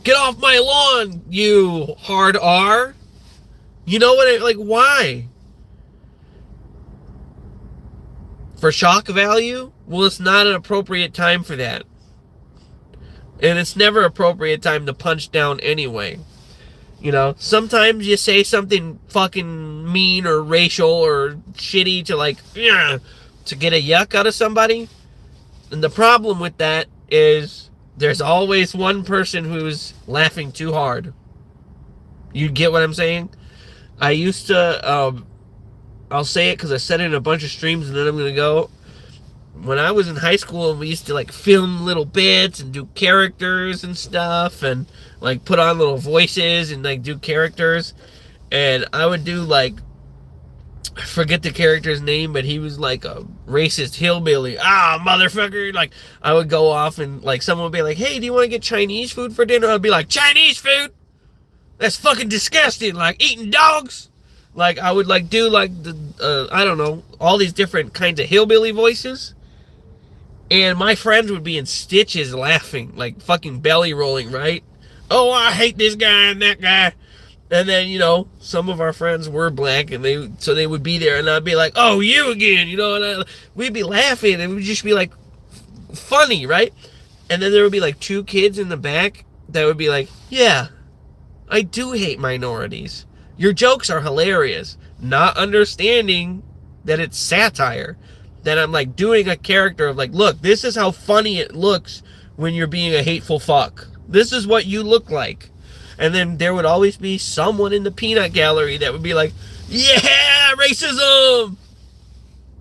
Get off my lawn, you hard R. You know what? Like, why? For shock value? Well, it's not an appropriate time for that. And it's never appropriate time to punch down anyway. Sometimes you say something fucking mean or racial or shitty to like, to get a yuck out of somebody. And the problem with that is there's always one person who's laughing too hard. You get what I'm saying? I used to, I'll say it because I said it in a bunch of streams and then I'm going to go. When I was in high school, we used to like film little bits and do characters and stuff and like put on little voices and like do characters. And I would do like, I forget the character's name, but he was like a racist hillbilly. Motherfucker. Like, I would go off and like someone would be like, hey, do you want to get Chinese food for dinner? I'd be like, Chinese food? That's fucking disgusting. Like eating dogs. Like I would like do like the I don't know, all these different kinds of hillbilly voices. And my friends would be in stitches laughing, like fucking belly rolling, right? Oh, I hate this guy and that guy. And then, some of our friends were black and they would be there and I'd be like, oh, you again, and we'd be laughing and it would just be like funny, right? And then there would be like two kids in the back that would be like, yeah, I do hate minorities. Your jokes are hilarious. Not understanding that it's satire. That I'm like doing a character of like, look, this is how funny it looks when you're being a hateful fuck. This is what you look like. And then there would always be someone in the peanut gallery that would be like, yeah, racism.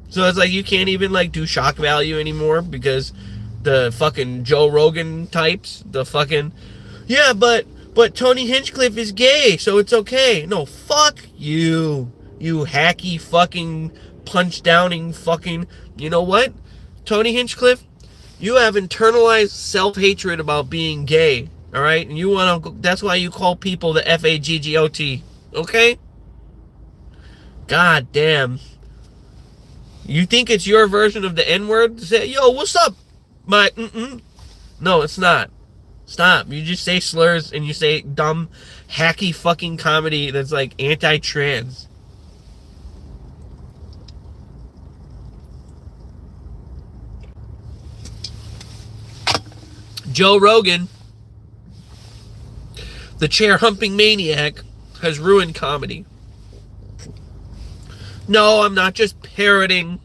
So it's like you can't even like do shock value anymore because the fucking Joe Rogan types, the fucking, yeah, but Tony Hinchcliffe is gay, so it's okay. No, fuck you. You hacky fucking punch downing fucking, you know what? Tony Hinchcliffe, you have internalized self-hatred about being gay, all right? And you want to, that's why you call people the F-A-G-G-O-T, okay? God damn. You think it's your version of the N-word? Say, yo, what's up, my No, it's not. Stop. You just say slurs and you say dumb, hacky fucking comedy that's like anti-trans. Joe Rogan, the chair humping maniac, has ruined comedy. No, I'm not just parroting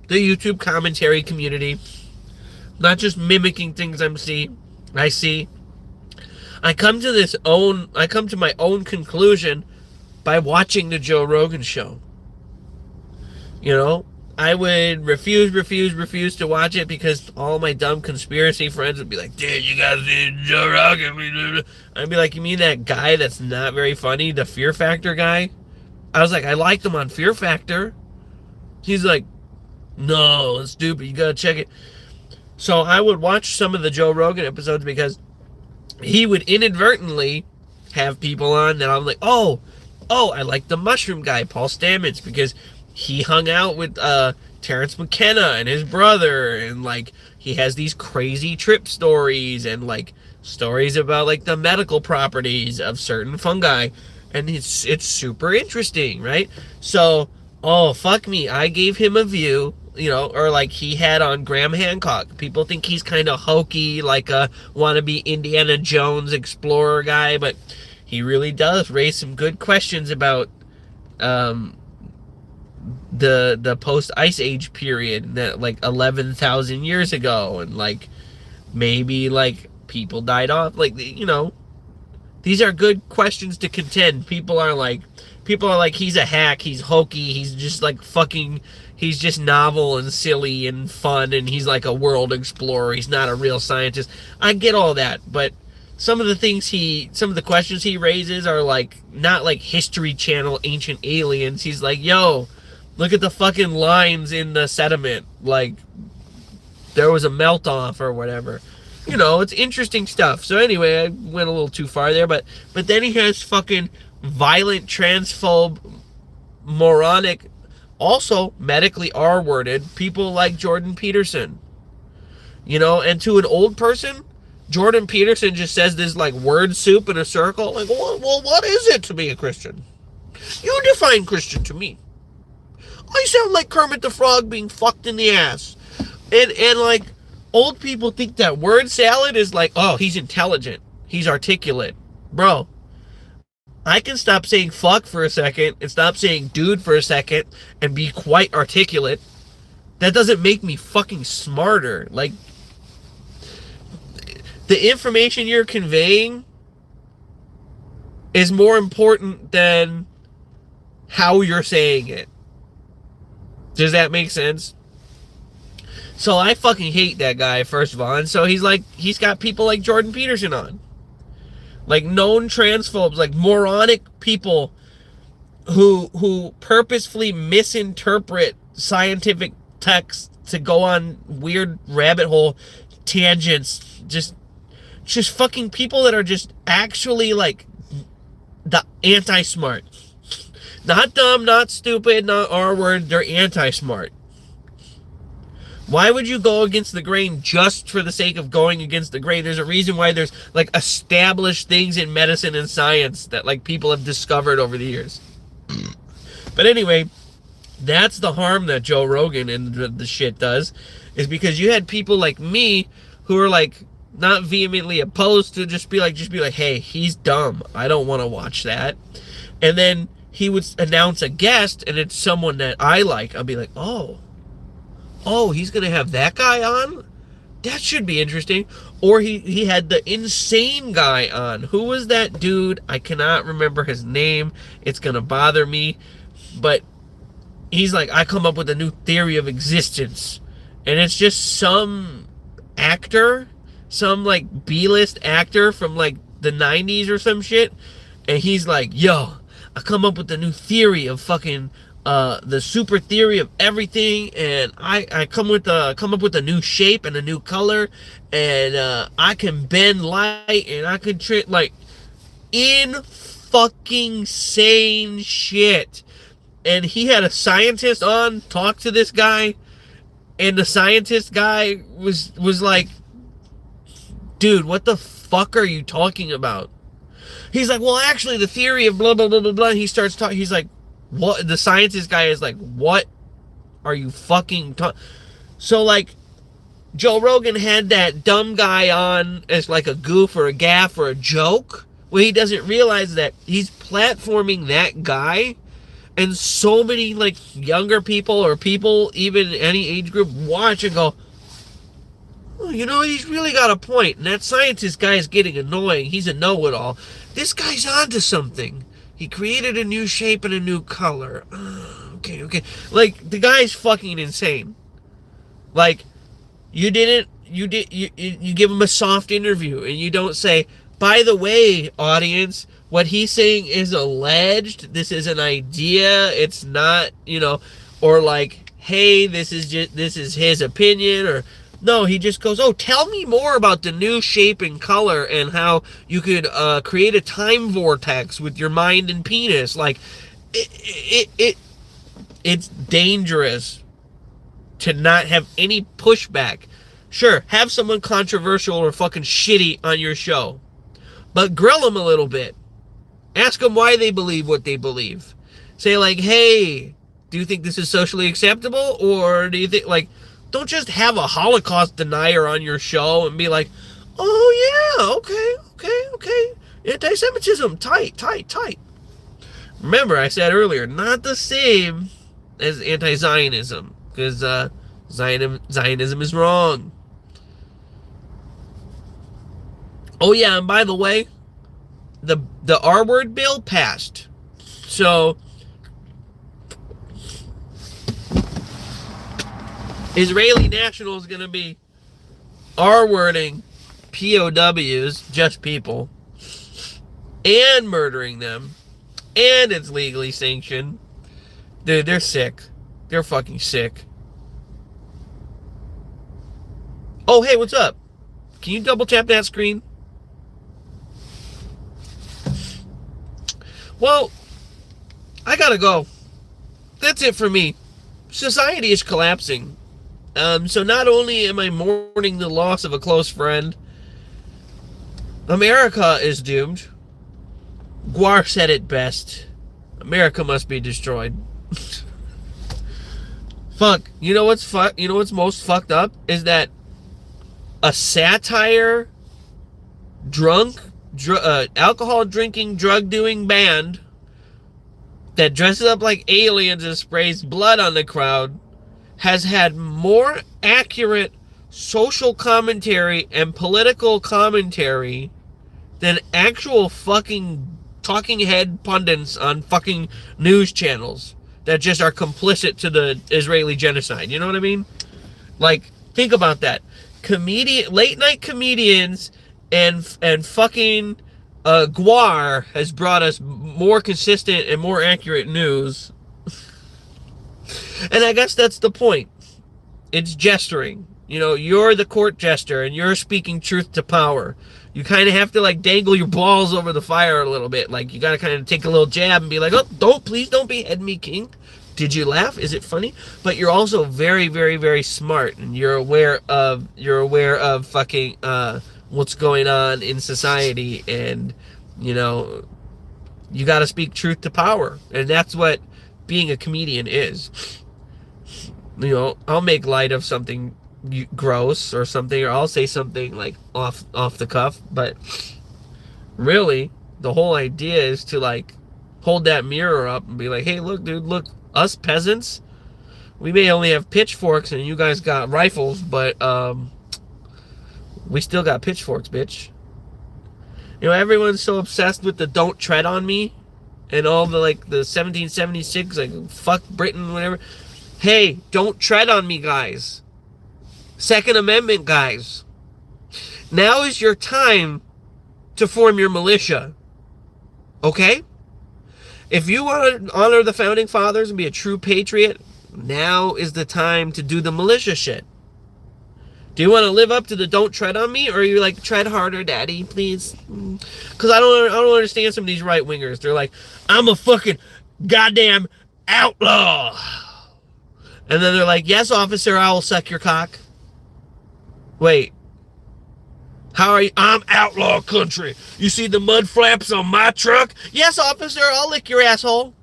the YouTube commentary community. I'm not just mimicking things I see. I come to my own conclusion by watching the Joe Rogan show. I would refuse to watch it because all my dumb conspiracy friends would be like, dude, you gotta see Joe Rogan. I'd be like, you mean that guy that's not very funny, the Fear Factor guy? I was like, I liked him on Fear Factor. He's like, no, it's stupid, you gotta check it. So I would watch some of the Joe Rogan episodes because he would inadvertently have people on that I'm like, oh, I like the mushroom guy, Paul Stamets, because he hung out with Terrence McKenna and his brother, and like he has these crazy trip stories and like stories about like the medical properties of certain fungi, and it's super interesting, right? So, oh fuck me, I gave him a view, or like he had on Graham Hancock. People think he's kind of hokey, like a wannabe Indiana Jones explorer guy, but he really does raise some good questions about the post Ice Age period, that like 11,000 years ago, and like maybe like people died off, like these are good questions to contend. People are like he's a hack, he's hokey, he's just like fucking, he's just novel and silly and fun, and he's like a world explorer, he's not a real scientist. I get all that, but some of the questions he raises are like not like History Channel ancient aliens. He's like, yo, look at the fucking lines in the sediment. Like, there was a melt-off or whatever. It's interesting stuff. So anyway, I went a little too far there. But then he has fucking violent, transphobe, moronic, also medically R-worded people like Jordan Peterson. And to an old person, Jordan Peterson just says this like word soup in a circle. Like, well, what is it to be a Christian? You define Christian to me. I sound like Kermit the Frog being fucked in the ass. And like, old people think that word salad is like, oh, he's intelligent, he's articulate. Bro, I can stop saying fuck for a second and stop saying dude for a second and be quite articulate. That doesn't make me fucking smarter. Like, the information you're conveying is more important than how you're saying it. Does that make sense? So I fucking hate that guy, first of all. And so he's got people like Jordan Peterson on. Like known transphobes, like moronic people who purposefully misinterpret scientific texts to go on weird rabbit hole tangents. Just fucking people that are just actually like the anti-smart. Not dumb, not stupid, not R-word. They're anti-smart. Why would you go against the grain just for the sake of going against the grain? There's a reason why there's like established things in medicine and science that like people have discovered over the years. But anyway, that's the harm that Joe Rogan and the shit does, is because you had people like me who are like not vehemently opposed to just be like, hey, he's dumb. I don't want to watch that. And then he would announce a guest and it's someone that I like. I'll be like, oh, he's going to have that guy on? That should be interesting. Or he had the insane guy on. Who was that dude? I cannot remember his name. It's going to bother me. But he's like, I come up with a new theory of existence. And it's just some actor, some like B-list actor from like the 90s or some shit. And he's like, yo, I come up with a new theory of fucking the super theory of everything, and I come up with a new shape and a new color, and I can bend light, and I can like in fucking sane shit. And he had a scientist on talk to this guy, and the scientist guy was like, dude, what the fuck are you talking about? He's like, well, actually, the theory of blah blah blah blah blah. He starts talking. He's like, what? The scientist guy is like, what are you fucking talking? So like, Joe Rogan had that dumb guy on as like a goof or a gaff or a joke, where he doesn't realize that he's platforming that guy, and so many like younger people or people even any age group watch and go, oh, you know, he's really got a point. And that scientist guy is getting annoying. He's a know-it-all. This guy's onto something. He created a new shape and a new color. Okay. Like, the guy's fucking insane. Like, you give him a soft interview and you don't say, by the way, audience, what he's saying is alleged. This is an idea. It's not, or like, hey, this is his opinion, or no, he just goes, oh, tell me more about the new shape and color and how you could create a time vortex with your mind and penis. Like, it's dangerous to not have any pushback. Sure, have someone controversial or fucking shitty on your show, but grill them a little bit. Ask them why they believe what they believe. Say like, hey, do you think this is socially acceptable? Or do you think, like, don't just have a Holocaust denier on your show and be like, oh yeah, okay. Anti-Semitism, tight. Remember, I said earlier, not the same as anti-Zionism, because Zionism is wrong. Oh yeah, and by the way, the R-word bill passed. So Israeli nationals going to be R-wording POWs, just people, and murdering them, and it's legally sanctioned. Dude, they're sick. They're fucking sick. Oh, hey, what's up? Can you double tap that screen? Well, I gotta go. That's it for me. Society is collapsing. So not only am I mourning the loss of a close friend, America is doomed. Guar said it best. America must be destroyed. Fuck. You know what's most fucked up is that a satire, alcohol drinking, drug doing band that dresses up like aliens and sprays blood on the crowd has had more accurate social commentary and political commentary than actual fucking talking head pundits on fucking news channels that just are complicit to the Israeli genocide. You know what I mean? Like, think about that. Late night comedians and fucking Guar has brought us more consistent and more accurate news. And I guess that's the point. It's gesturing. You're the court jester and you're speaking truth to power. You kind of have to like dangle your balls over the fire a little bit. Like you got to kind of take a little jab and be like, oh, please don't behead me, king. Did you laugh? Is it funny? But you're also very, very, very smart, and you're aware of fucking what's going on in society, and you know, you got to speak truth to power, and that's what being a comedian is. You know, I'll make light of something gross or something, or I'll say something like off the cuff, but really, the whole idea is to like hold that mirror up and be like, hey, look, dude, look, us peasants, we may only have pitchforks and you guys got rifles, but we still got pitchforks, bitch. You know, everyone's so obsessed with the "don't tread on me" and all the like the 1776, like fuck Britain, whatever. Hey, don't tread on me, guys. Second Amendment, guys. Now is your time to form your militia. Okay? If you want to honor the founding fathers and be a true patriot, now is the time to do the militia shit. Do you want to live up to the "don't tread on me," or are you like, tread harder, daddy, please? Because I don't understand some of these right wingers. They're like, I'm a fucking goddamn outlaw, and then they're like, yes, officer, I will suck your cock. Wait, how are you? I'm outlaw country. You see the mud flaps on my truck? Yes, officer, I'll lick your asshole.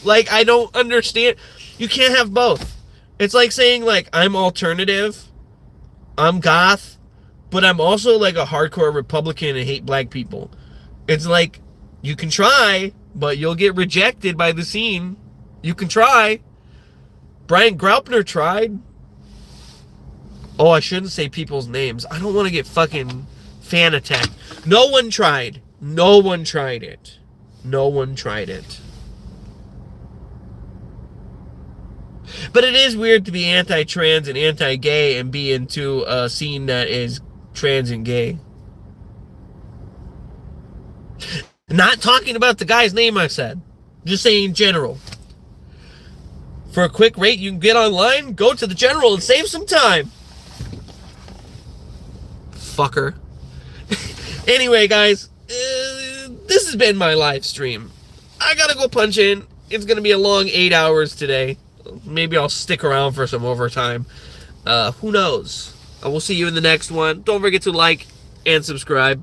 Like, I don't understand. You can't have both. It's like saying, like, I'm alternative, I'm goth, but I'm also like a hardcore Republican and hate black people. It's like, you can try, but you'll get rejected by the scene. You can try. Brian Graupner tried. Oh, I shouldn't say people's names. I don't want to get fucking fan attacked. No one tried. No one tried it. No one tried it. But it is weird to be anti-trans and anti-gay and be into a scene that is trans and gay. Not talking about the guy's name I said. Just saying in general. For a quick rate, you can get online, go to the general, and save some time. Fucker. Anyway, guys, this has been my live stream. I gotta go punch in. It's gonna be a long 8 hours today. Maybe I'll stick around for some overtime. Who knows? I will see you in the next one. Don't forget to like and subscribe.